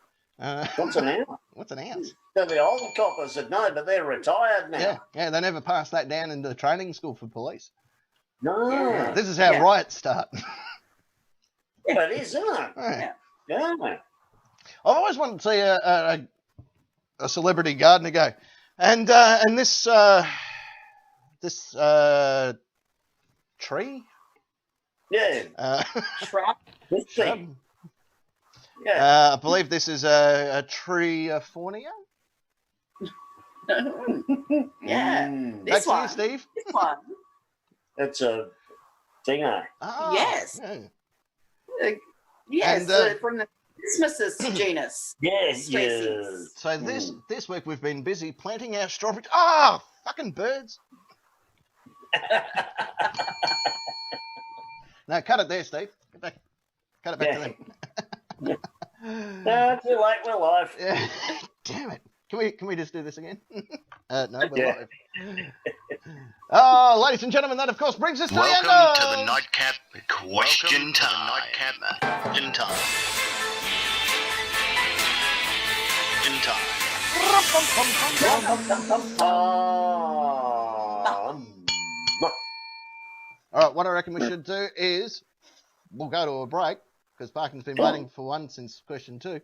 what's an ounce? What's an ounce? So the old coppers would know, but they're retired now. Yeah, they never passed that down into the training school for police. No. Yeah. This is how Yeah. riots start. Yeah, it is, isn't it? Yeah. Yeah. I've always wanted to see a celebrity gardener go, and this tree, Yeah. Shrub. This shrub, thing. Yeah. I believe this is a tree fornia. Yeah. Mm. This Back to you, one. Steve. This one. It's a thinger. Ah, Yes. yeah. Yes, And, from the Christmases genus. Yes, Species. So this week we've been busy planting our strawberry. Ah, fucking birds! No, cut it there, Steve. Get back. Cut it back to them. No, too late, we're live. Yeah. Damn it. Can we just do this again? No, we're Yeah. live. Oh, ladies and gentlemen, that of course brings us to the end Welcome to of... the Nightcap Question Time. In time. All right, what I reckon we should do is we'll go to a break because Parkin's been waiting for one since question 2.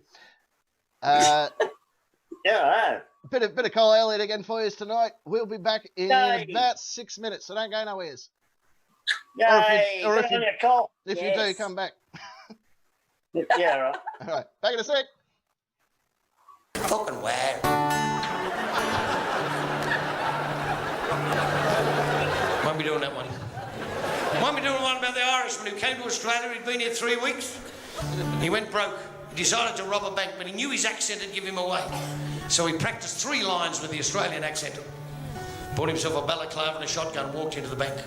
Yeah, Bit of Cole Elliott again for you tonight. We'll be back in Yay. about 6 minutes, so don't go nowheres. Yay! Or if Good you- on you, Cole. If you do, come back. Yeah, right. All right, back in a sec. Fucking wow. Won't be doing that one. Won't be doing one about the Irishman who came to Australia. He'd been here 3 weeks. He went broke. He decided to rob a bank, but he knew his accent would give him away. So he practiced 3 lines with the Australian accent. Bought himself a balaclava and a shotgun, walked into the bank.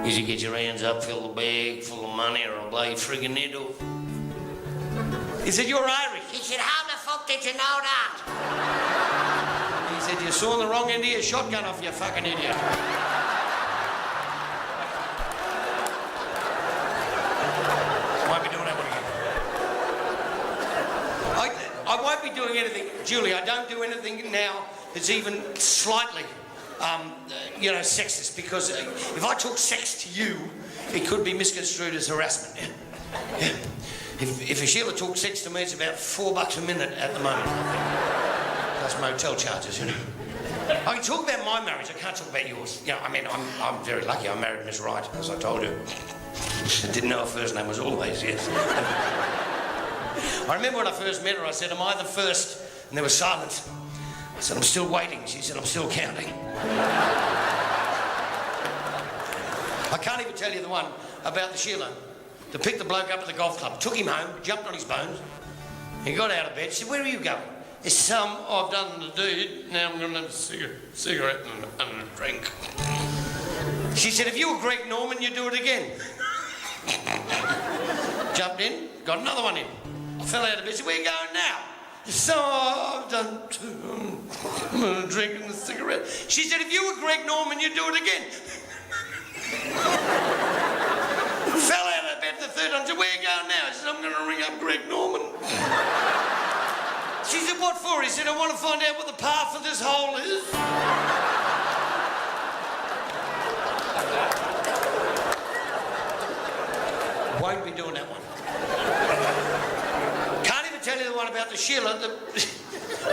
Easy, get your hands up, fill the bag full of money or I'll blow your friggin' head off. He said, you're Irish. He said, how the fuck did you know that? He said, you saw the wrong end of your shotgun off, you fucking idiot. Won't be doing that one again. I won't be doing anything, Julie, I don't do anything now that's even slightly sexist, because if I talk sex to you, it could be misconstrued as harassment. Yeah. If a Sheila talks sex to me, it's about $4 a minute at the moment. Plus motel charges, you know. I can talk about my marriage, I can't talk about yours. You know, I mean, I'm very lucky I married Miss Wright, as I told you. I didn't know her first name was always, yes. I remember when I first met her, I said, am I the first? And there was silence. I said, I'm still waiting. She said, I'm still counting. I can't even tell you the one about the Sheila that picked the bloke up at the golf club, took him home, jumped on his bones. He got out of bed. She said, where are you going? He said, I've done the deed. Now I'm going to have a cigarette and a drink. She said, if you were Greg Norman, you'd do it again. Jumped in, got another one in. Fell out of bed. She said, where are you going now? So I've done 2. I'm going to drink and a cigarette. She said, if you were Greg Norman, you'd do it again. Fell out of bed the third time. Said, where are you going now? She said, I'm going to ring up Greg Norman. She said, what for? He said, I want to find out what the path of this hole is. Won't be doing that one. Can't even tell you the one about the Sheila that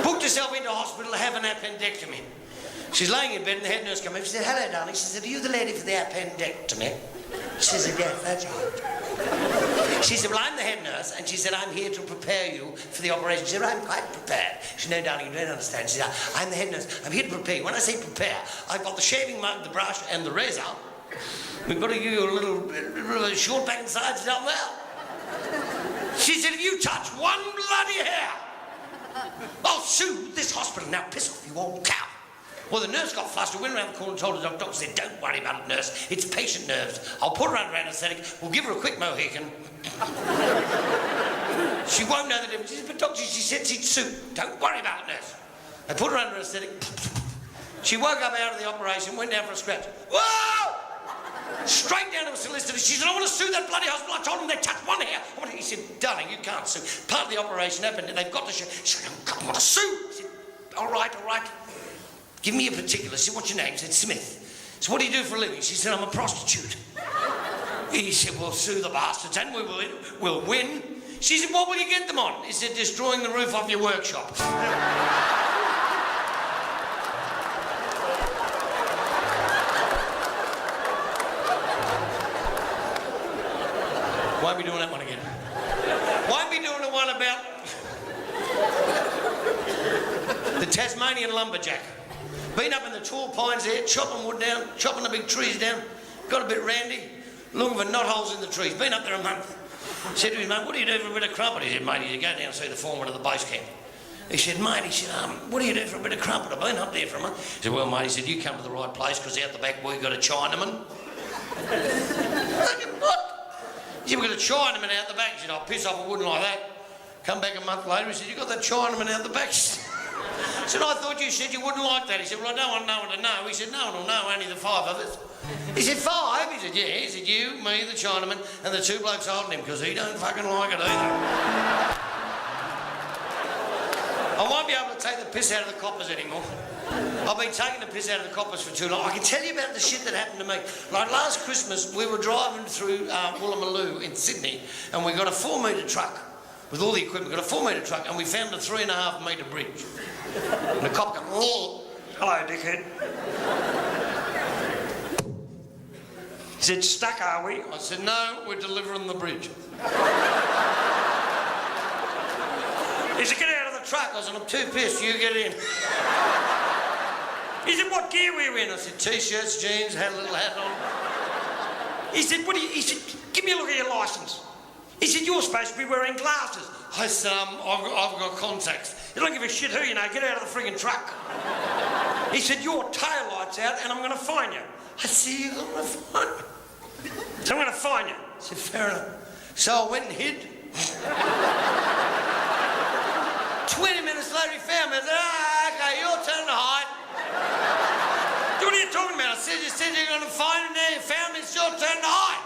booked herself into hospital to have an appendectomy. She's laying in bed and the head nurse came in. She said, hello, darling. She said, are you the lady for the appendectomy? She said, yes, that's right. She said, well, I'm the head nurse, and she said, I'm here to prepare you for the operation. She said, I'm quite prepared. She said, no, darling, you don't understand. She said, I'm the head nurse. I'm here to prepare you. When I say prepare, I've got the shaving mug, the brush, and the razor. We've got to give you a little short back and sides down there. She said, if you touch one bloody hair, I'll sue this hospital. Now, piss off, you old cow. Well, the nurse got flustered, went around the corner and told the doctor, said, don't worry about it, nurse. It's patient nerves. I'll put her under anaesthetic. We'll give her a quick Mohican. She won't know the difference. She said, but doctor, she said she'd sue. Don't worry about it, nurse. They put her under anaesthetic. She woke up out of the operation, went down for a scratch. Whoa! Straight down to a solicitor. She said, I want to sue that bloody hospital. I told them they touched one hair. He said, darling, you can't sue. Part of the operation happened and they've got to show. She said, I want to sue. He said, all right. Give me a particular. She said, what's your name? He said, Smith. So what do you do for a living? She said, I'm a prostitute. He said, well, sue the bastards and we'll win. She said, what will you get them on? He said, destroying the roof off your workshop. Won't be doing that one again. Won't be doing the one about the Tasmanian lumberjack. Been up in the tall pines there, chopping wood down, chopping the big trees down. Got a bit randy, looking for knot holes in the trees. Been up there a month. Said to his mate, what do you do for a bit of crumpet? He said, mate, you go down and see the foreman of the base camp. He said, mate, what do you do for a bit of crumpet? I've been up there for a month. He said, well, mate, he said, you come to the right place because out the back we've got a Chinaman. What? He said, we've got a Chinaman out the back. He said, I'll piss off, I wouldn't like that. Come back a month later, he said, you got that Chinaman out the back? I said, I thought you said you wouldn't like that. He said, well, I don't want no one to know. He said, no one will know, only the 5 of us. He said, 5? He said, yeah. He said, you, me, the Chinaman, and the 2 blokes holding him, because he don't fucking like it either. I won't be able to take the piss out of the coppers anymore. I've been taking the piss out of the coppers for too long. I can tell you about the shit that happened to me. Like last Christmas, we were driving through Woolloomooloo in Sydney, and we got a 4-metre truck with all the equipment. We got a 4-metre truck, and we found a 3.5-metre bridge. And the cop goes, "Hello, dickhead." He said, "Stuck, are we?" I said, "No, we're delivering the bridge." He said, "Get out of the truck." I said, "I'm too pissed, you get in." He said, "What gear were you in?" I said, "T-shirts, jeans, had a little hat on." He said, "What do you..." He said, "Give me a look at your licence." He said, "You're supposed to be wearing glasses." I said, I've got contacts." "You don't give a shit who you know, get out of the friggin' truck." He said, "Your tail light's out and I'm going to fine you." I said, "You're going to fine me?" "So I'm going to fine you." I said, "Fair enough." So I went and hid. 20 minutes later he found me. I said, "Okay, your turn to hide." "What are you talking about?" I said, "You said you're going to find me, now you found me, it's your turn to hide."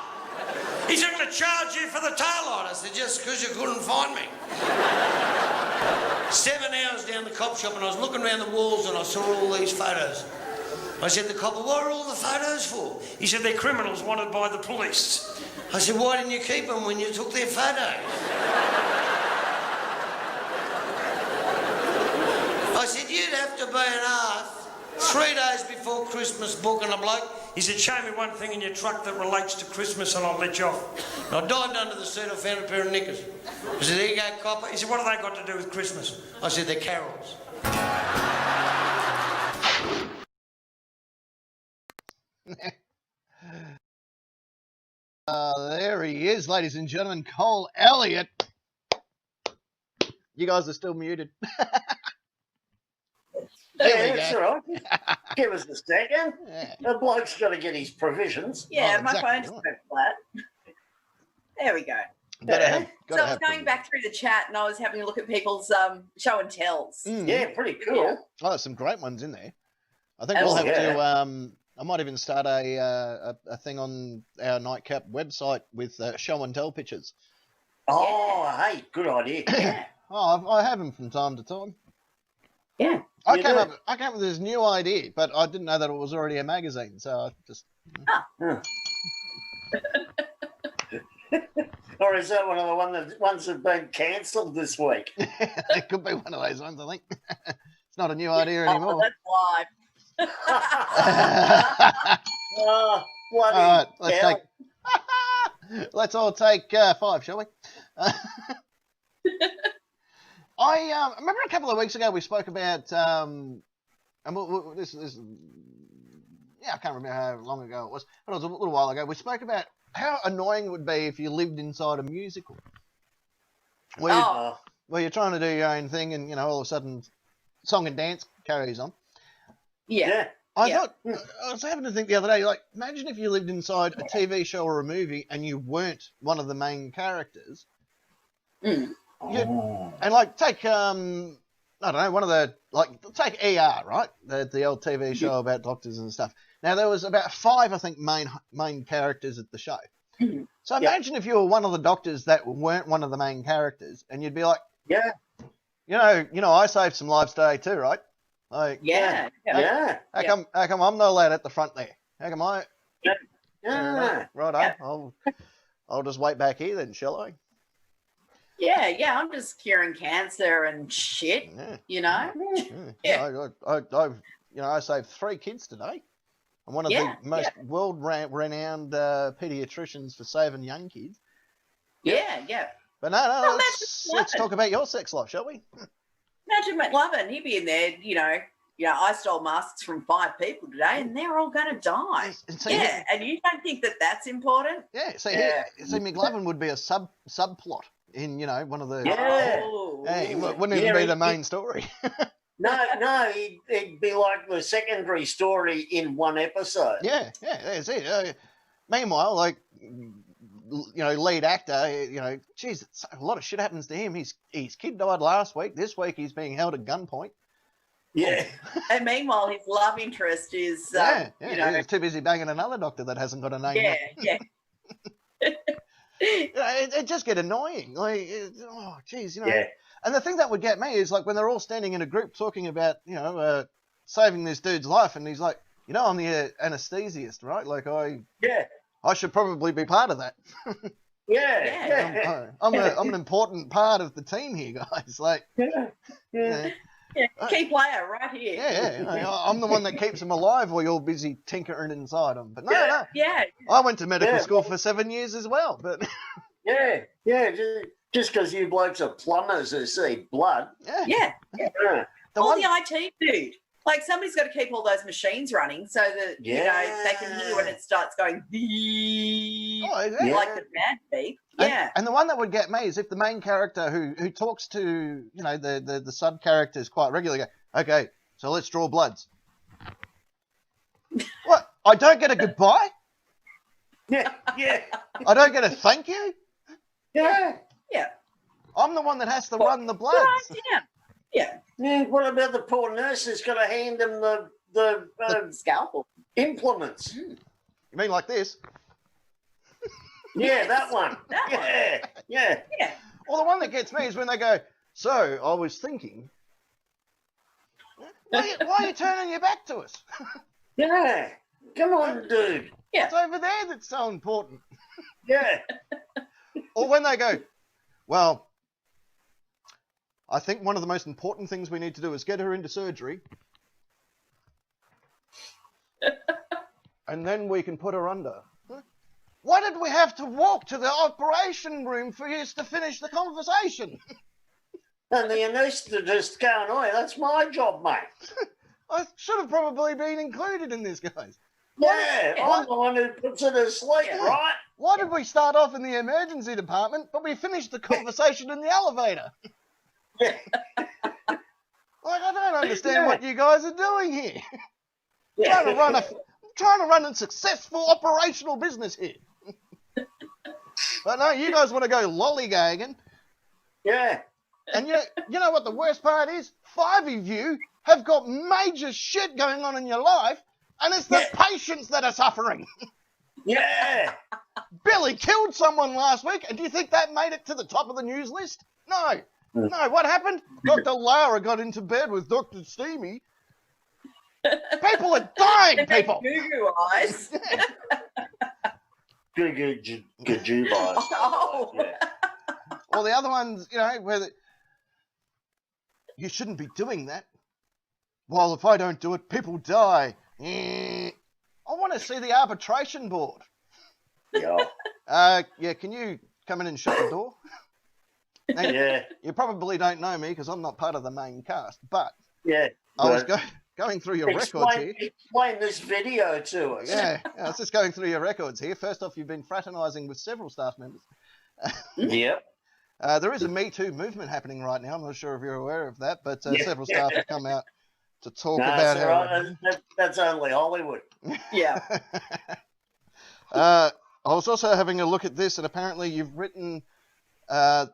He said, "I'm going to charge you for the tail light." I said, "Just because you couldn't find me." 7 hours down the cop shop and I was looking around the walls and I saw all these photos. I said to the cop, "What are all the photos for?" He said, "They're criminals wanted by the police." I said, "Why didn't you keep them when you took their photos?" I said, "You'd have to be an arse 3 days before Christmas booking a bloke." He said, "Show me one thing in your truck that relates to Christmas and I'll let you off." And I dived under the seat, I found a pair of knickers. I said, "There you go, copper." He said, "What have they got to do with Christmas?" I said, "They're carols." There he is, ladies and gentlemen, Cole Elliott. You guys are still muted. There Yeah, we that's go. all right. Give us a second. Yeah. The bloke's got to get his provisions. Yeah, Oh, my exactly phone's right. went flat. There we go. Gotta Yeah. have, So gotta I was have going back through the chat and I was having a look at people's show and tells. Yeah, pretty cool. Yeah. Oh, there's some great ones in there. I think Oh, we'll have yeah. to. I might even start a thing on our Nightcap website with show and tell pictures. Oh, hey, good idea. Yeah. Oh, I have them from time to time. Yeah. I You came do? up with this new idea, but I didn't know that it was already a magazine, so I just. Or is that one of the ones that have been cancelled this week? It could be one of those ones, I think. It's not a new idea Oh, anymore. that's live. Oh, bloody All right, let's hell. let's all take 5, shall we? I remember a couple of weeks ago we spoke about and this I can't remember how long ago it was, but it was a little while ago. We spoke about how annoying it would be if you lived inside a musical, where Oh. you're trying to do your own thing, and all of a sudden, song and dance carries on. Yeah. Yeah. I thought I was having to think the other day, like, imagine if you lived inside a TV show or a movie and you weren't one of the main characters. Mm. And like take I don't know, one of the take ER, right? The old TV show about doctors and stuff. Now there was about 5, I think, main characters at the show. Mhm. So imagine if you were one of the doctors that weren't one of the main characters, and you'd be like, Yeah. I saved some lives today too, right? Like, Yeah. Yeah. how come I'm not allowed at the front there? How come I? Yeah. Right, Yeah. I'll just wait back here then, shall I? Yeah. I'm just curing cancer and shit, Yeah. Yeah. I saved 3 kids today. I'm one of Yeah, the most world-renowned pediatricians for saving young kids. Yeah. But no, Well, let's talk about your sex life, shall we? Imagine McLovin, he'd be in there, I stole masks from 5 people today and they're all going to die. See, And you don't think that that's important? See, Yeah. McLovin would be a subplot in, one of the. Yeah. Oh. Hey, it wouldn't even be the main story. No, it'd be like the secondary story in one episode. Yeah, that's it. Meanwhile, lead actor, geez, a lot of shit happens to him. His kid died last week. This week he's being held at gunpoint. Yeah. And meanwhile, his love interest is, He's too busy banging another doctor that hasn't got a name. yeah. You know, it just get annoying. Like, oh, geez, you know. Yeah. And the thing that would get me is like when they're all standing in a group talking about, saving this dude's life, and he's like, I'm the anesthesiast, right? Like I should probably be part of that. Yeah. I'm an important part of the team here, guys. Like, Yeah. Key player right here. yeah, I'm the one that keeps them alive while you're busy tinkering inside them. But no, Yeah. I went to medical school for 7 years as well. But Yeah. Just because you blokes are plumbers who see blood. Yeah. Yeah. Or the IT dude. Like somebody's got to keep all those machines running so that they can hear when it starts going beep, like the bad beep. Yeah. And the one that would get me is if the main character who talks to the sub characters quite regularly go, okay, so let's draw bloods. What? I don't get a goodbye? Yeah. I don't get a thank you? Yeah. I'm the one that has to run the bloods. Yeah. What about the poor nurse who's got to hand them the Scalpel. implements? You mean like this? Yeah, that one. Yeah. Well, the one that gets me is when they go, so I was thinking, why are you turning your back to us? Yeah. Come on, dude. It's over there that's so important. Yeah. Or when they go, well, I think one of the most important things we need to do is get her into surgery. And then we can put her under. Why did we have to walk to the operation room for you to finish the conversation? And the anaesthetist going, oh, that's my job, mate. I should have probably been included in this, guys. Yeah, I'm the one who puts her to sleep, right? Why did we start off in the emergency department, but we finished the conversation in the elevator? Yeah. Like, I don't understand what you guys are doing here. Yeah. trying to run a successful operational business here. But no, you guys want to go lollygagging. Yeah. And you know what the worst part is? 5 of you have got major shit going on in your life, and it's the patients that are suffering. Yeah. Billy killed someone last week, and do you think that made it to the top of the news list? No. No, what happened? Dr. Lara got into bed with Dr. Steamy. People are dying, people. Goo eyes. Good eyes. Oh. Yeah. Or the other ones, where you shouldn't be doing that. Well, if I don't do it, people die. I want to see the arbitration board. Yeah. Can you come in and shut the door? Now, you probably don't know me because I'm not part of the main cast, but I was going through your records here. Explain this video to us. Yeah, I was just going through your records here. First off, you've been fraternising with several staff members. Yep. There is a Me Too movement happening right now. I'm not sure if you're aware of that, but several staff have come out to talk about how... That's only Hollywood. Yeah. I was also having a look at this, and apparently you've written...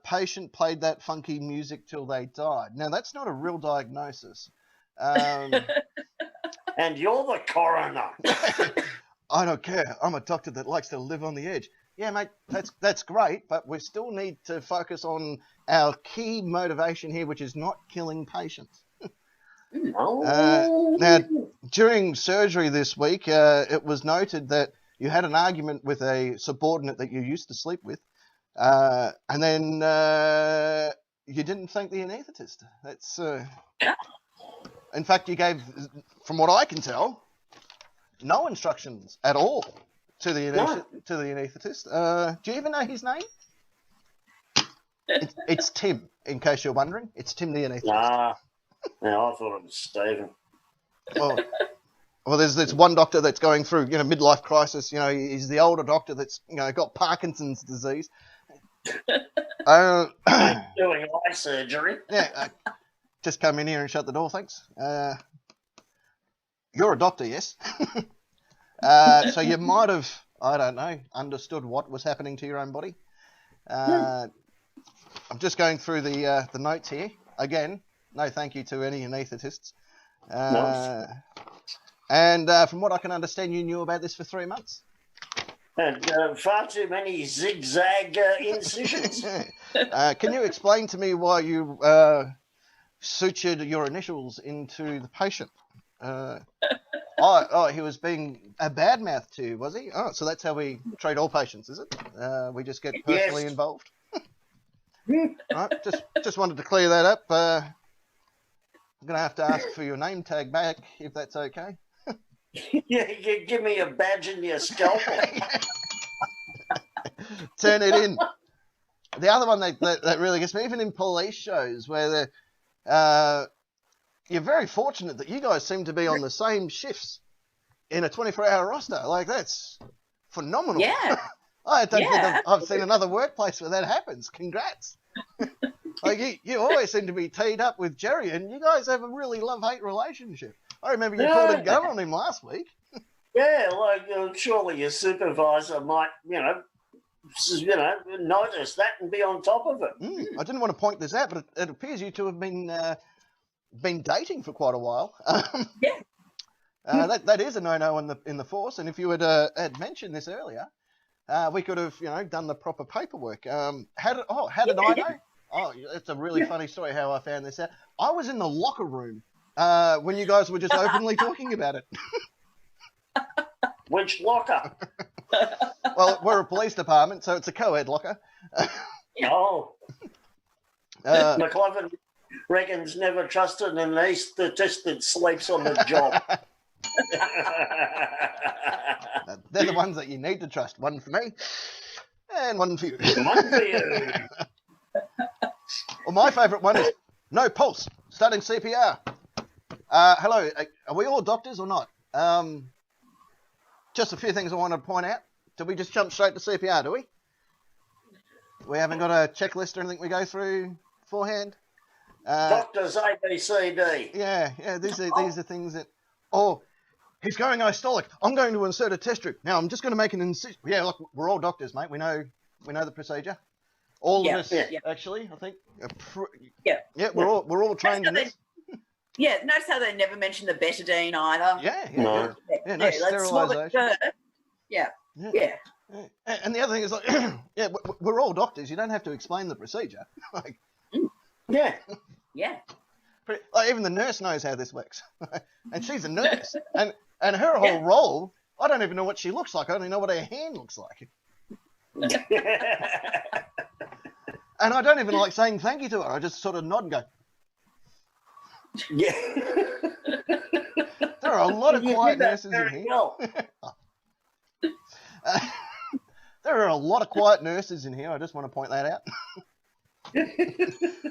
patient played that funky music till they died. Now, that's not a real diagnosis. And you're the coroner. I don't care. I'm a doctor that likes to live on the edge. Yeah, mate, that's great, but we still need to focus on our key motivation here, which is not killing patients. Now, during surgery this week, it was noted that you had an argument with a subordinate that you used to sleep with. And then you didn't thank the anaesthetist. That's in fact, you gave, from what I can tell, no instructions at all to the anaesthetist. Do you even know his name? It's Tim, in case you're wondering. It's Tim the anaesthetist. No, I thought it was Stephen. Well, there's this one doctor that's going through, midlife crisis. He's the older doctor that's, got Parkinson's disease. Doing eye surgery. Yeah, just come in here and shut the door, thanks. You're a doctor, yes? So you might have, I don't know, understood what was happening to your own body. I'm just going through the notes here. Again, no thank you to any anaesthetists. Nice. And from what I can understand, you knew about this for 3 months. And far too many zigzag incisions. Can you explain to me why you sutured your initials into the patient? He was being a bad mouth to you, was he? Oh, so that's how we treat all patients, is it? We just get personally Yes. involved. Right, just wanted to clear that up. I'm going to have to ask for your name tag back, if that's okay. Yeah, you give me a badge and your scalpel. Turn it in. The other one that really gets me, even in police shows where you're very fortunate that you guys seem to be on the same shifts in a 24-hour roster. Like, that's phenomenal. Yeah. I don't think Yeah, I've seen another workplace where that happens. Congrats. Like, you always seem to be teed up with Jerry, and you guys have a really love-hate relationship. I remember you pulled a gun on him last week. Yeah, like surely your supervisor might, notice that and be on top of it. I didn't want to point this out, but it appears you two have been dating for quite a while. Yeah. That is a no-no in the force, and if you had mentioned this earlier, we could have done the proper paperwork. How did I know? Oh, it's a really funny story how I found this out. I was in the locker room when you guys were just openly talking about it. Which locker? Well, we're a police department, so it's a co-ed locker. Oh, Uh, McLovin reckons never trusted an anaesthetist that sleeps on the job. they're the ones that you need to trust. One for me, and one for you. One for you. Well, my favourite one is no pulse, starting CPR. Hello, are we all doctors or not? Just a few things I want to point out. Do we just jump straight to CPR, do we? We haven't got a checklist or anything we go through beforehand? Doctors A, B, C, D. Yeah, these are things that... Oh, he's going istolic. I'm going to insert a test strip. Now, I'm just going to make an incision. Yeah, look, we're all doctors, mate. We know the procedure. All of us, actually, I think. Yeah. Yeah, we're all trained in this. Yeah, notice how they never mention the betadine either. Yeah. No. Yeah, no let's swallow it sterilisation. first. Yeah. And the other thing is, like, yeah, we're all doctors. You don't have to explain the procedure. Like, Yeah. Yeah. like, even the nurse knows how this works, and she's a nurse, and her whole role, I don't even know what she looks like. I only know what her hand looks like, and I don't even like saying thank you to her. I just sort of nod and go. Yeah. There are a lot of You quiet did that nurses in very here. well. There are a lot of quiet nurses in here. I just want to point that out.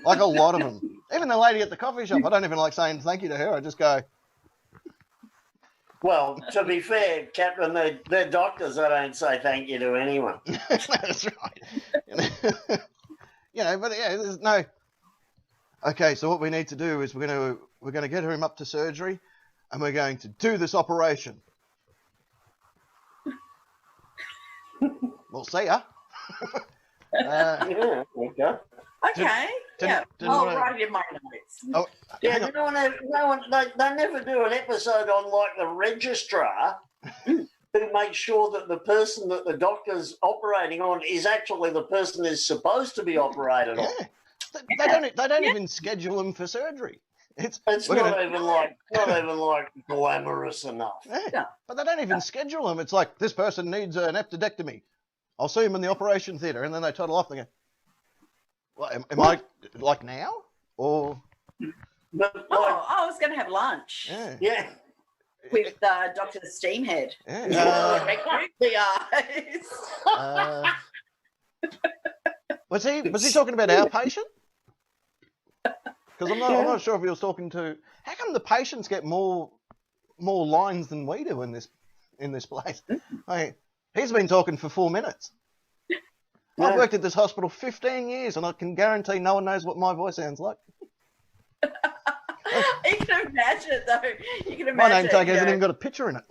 Like a lot of them. Even the lady at the coffee shop, I don't even like saying thank you to her. I just go, Well, to be fair, Catherine, they're doctors. I don't say thank you to anyone. that's right. But yeah, there's no. Okay, so what we need to do is we're going to get him up to surgery, and we're going to do this operation. We'll see ya. Yeah, okay. Okay. didn't I'll wanna- write it in my notes. Oh, Yeah, hang on. they never do an episode on like the registrar who makes sure that the person that the doctor's operating on is actually the person is supposed to be operated on. Yeah. They don't even schedule them for surgery. It's we're not gonna- even like glamorous enough. Yeah, but they don't even schedule them. It's like, this person needs an appendectomy. I'll see him in the operation theatre, and then they toddle off. They go, well, am I like now or? But like, I was going to have lunch yeah. with Dr. Steamhead. Yeah. The eyes. Was he talking about our patient? Because I'm not sure if he was talking to. How come the patients get more lines than we do in this place? Like, he's been talking for 4 minutes. No. I've worked at this hospital 15 years, and I can guarantee no one knows what my voice sounds like. You can imagine, though. You can imagine. My name tag hasn't even got a picture in it.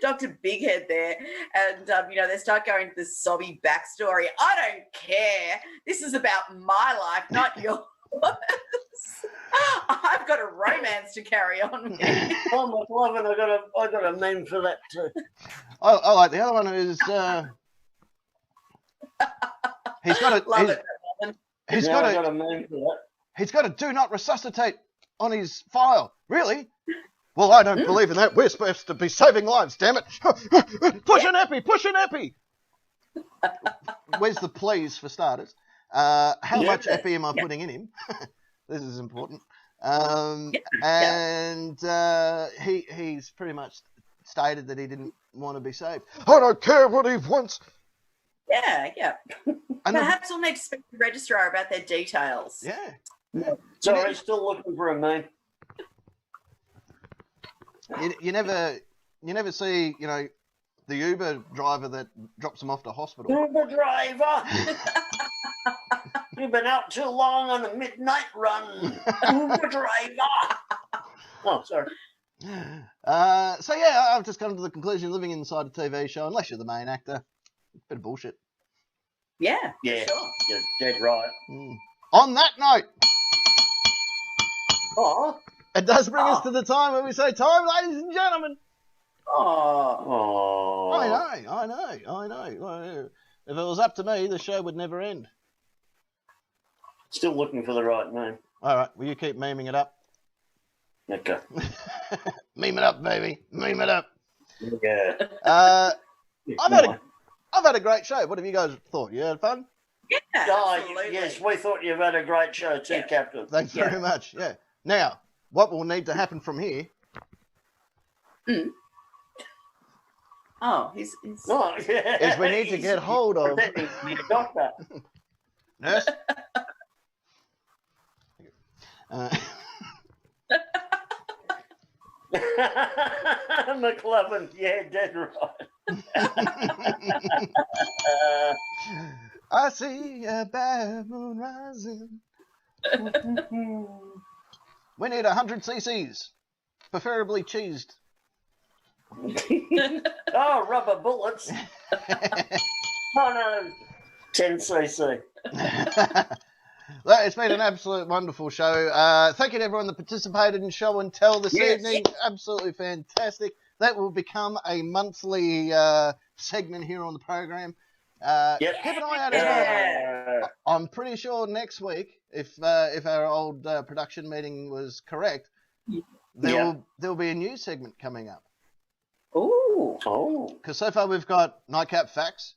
Dr. Bighead there, and they start going to this sobby backstory. I don't care. This is about my life, not yours. I've got a romance to carry on with. Oh, McLovin, I got a meme for that too. Oh, like the other one is he's got a Love it. he's Yeah, got I a got a meme for that. he's got a do not resuscitate on his file. Really? Well, I don't believe in that. We're supposed to be saving lives, damn it. Push an epi, push an epi. Where's the please for starters? How much epi am I putting in him? This is important. And he's pretty much stated that he didn't want to be saved. I don't care what he wants. Yeah. And Perhaps we'll need to speak to the registrar about their details. yeah. Sorry, still looking for a meme. You never see, the Uber driver that drops them off to hospital. Uber driver! You've been out too long on a midnight run. Uber driver! Oh, sorry. So yeah, I've just come to the conclusion living inside a TV show, unless you're the main actor, it's a bit of bullshit. Yeah, Yeah, sure. you're dead right. On that note, Oh, it does bring us to the time where we say time, ladies and gentlemen. oh. I know. Well, if it was up to me, the show would never end. Still looking for the right name. All right, will you keep memeing it up? Okay. Meme it up, baby. Meme it up. Yeah. I've had a great show. What have you guys thought? You had fun? Yeah, Oh, absolutely. yes, we thought you've had a great show too, Yeah. Captain. Thanks very much. Yeah. Now, what will need to happen from here? Oh, he's Oh, yeah. Is we need to get hold of Pretending to be a doctor. nurse. McLovin, yeah, dead right. I see a bad moon rising. We need 100 cc's, preferably cheesed. Oh, rubber bullets. Oh, no. 10 cc. Well, it's been an absolute wonderful show. Thank you to everyone that participated in Show and Tell this evening. Absolutely fantastic. That will become a monthly segment here on the program. Yep. Keep an eye out as well. I'm pretty sure next week, if our old production meeting was correct, there'll be a new segment coming up. Ooh. Oh. Because so far we've got Nightcap Facts.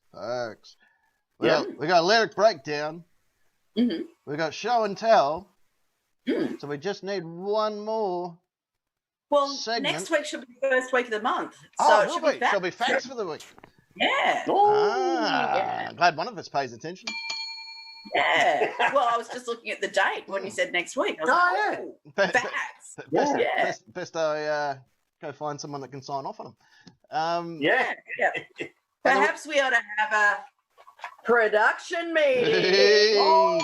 We got Lyric Breakdown. Mm-hmm. We got Show and Tell. So we just need one more. Well, segment. next week should be the first week of the month. So it should be There'll be facts for the week. Yeah. Oh. Glad one of us pays attention. Yeah. Well, I was just looking at the date when you said next week. I was like, Be- facts. Yeah. Best I go find someone that can sign off on them. Yeah. Perhaps we ought to have a production meeting. Hey. Oh.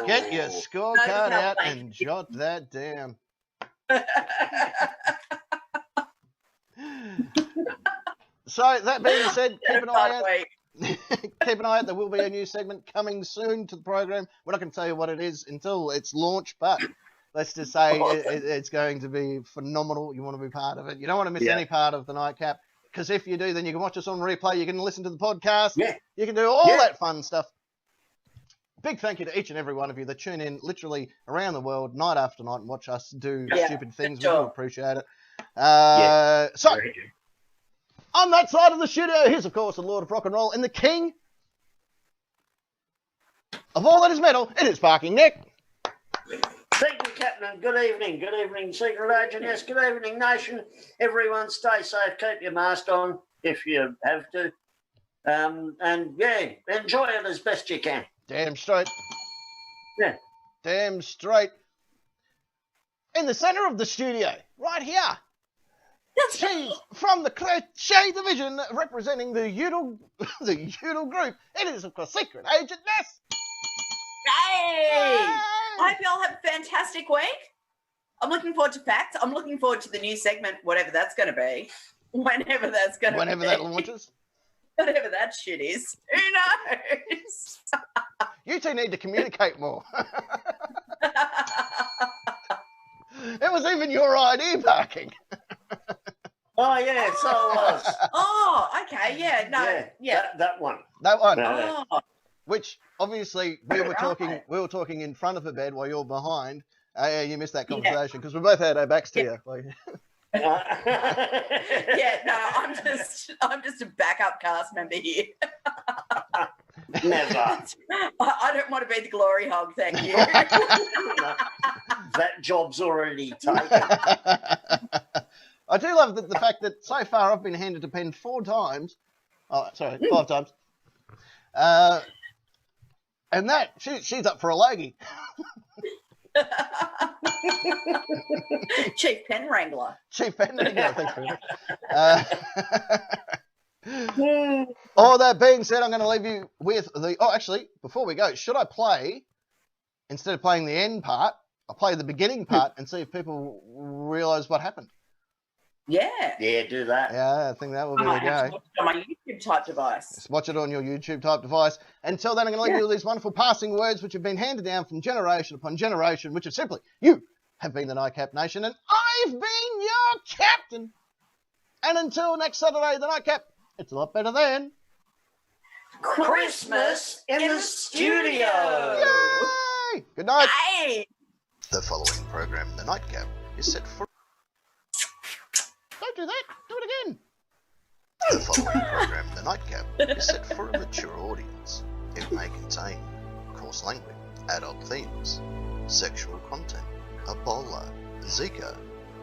Get your scorecard No, out thank and jot that down. So that being said, keep an eye out. Keep an eye out. There will be a new segment coming soon to the program. We're not going to tell you what it is until it's launched, but let's just say it's going to be phenomenal. You want to be part of it. You don't want to miss any part of the Nightcap, because if you do, then you can watch us on replay. You can listen to the podcast. Yeah. You can do all that fun stuff. Big thank you to each and every one of you that tune in literally around the world, night after night, and watch us do stupid things. We do appreciate it. So, on that side of the studio, here's, of course, the Lord of Rock and Roll and the King of all that is metal. It is Barking Nick. Thank you, Captain. Good evening. Good evening, Secret Agent. Yes, good evening, Nation. Everyone stay safe. Keep your mask on if you have to. And, enjoy it as best you can. Damn straight. Yeah. Damn straight. In the centre of the studio, right here. She's from the Crochet Division, representing the Udall group. It is, of course, Secret Agent Ness. Hey! I hope you all have a fantastic week. I'm looking forward to facts. I'm looking forward to the new segment, whatever that's going to be. Whenever that's going to be. Whenever that launches. Whatever that shit is. Who knows? You two need to communicate more. It was even your idea, parking. Oh, yeah, so it was. Oh, okay, yeah, no, yeah. That one. That one. No. Oh, Which obviously we were talking. Right. We were talking in front of a bed while you're behind. Yeah, you missed that conversation because we both had our backs to you. Like, yeah, no, I'm just a backup cast member here. Never. I don't want to be the glory hog, thank you. That job's already taken. I do love the fact that so far I've been handed a pen 4 times. Oh, sorry, 5 times. And that she's up for a logie. Chief pen wrangler. Chief pen wrangler. Thanks very much. All that being said, I'm going to leave you with the. Oh, actually, before we go, should I play instead of playing the end part? I'll play the beginning part and see if people realise what happened. Yeah. Yeah, do that. Yeah, I think that will be I the might have to go. watch it on my YouTube type device. Just watch it on your YouTube type device. Until then, I'm going to leave you with these wonderful passing words which have been handed down from generation upon generation, which are simply, you have been the Nightcap Nation and I've been your captain. And until next Saturday, the Nightcap, it's a lot better than Christmas in the studio. Yay! Good night. Hey! The following program, The Nightcap, is set for... Don't do that. Do it again. The following program, The Nightcap, is set for a mature audience. It may contain coarse language, adult themes, sexual content, Ebola, Zika,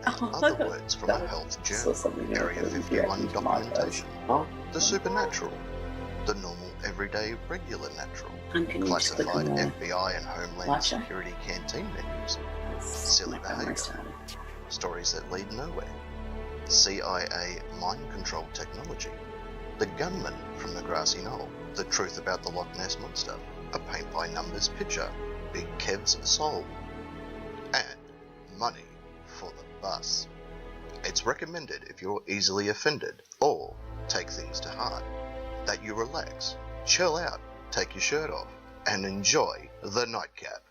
and other words from a health journal, Area 51 documentation, the supernatural, the normal, everyday, regular natural, classified FBI and Homeland Security canteen menus, silly behaviour, stories that lead nowhere, CIA mind control technology, the gunman from the grassy knoll, the truth about the Loch Ness Monster, a paint-by-numbers picture, Big Kev's soul, and money for the bus. It's recommended if you're easily offended or take things to heart, that you relax, chill out, take your shirt off, and enjoy the Nightcap.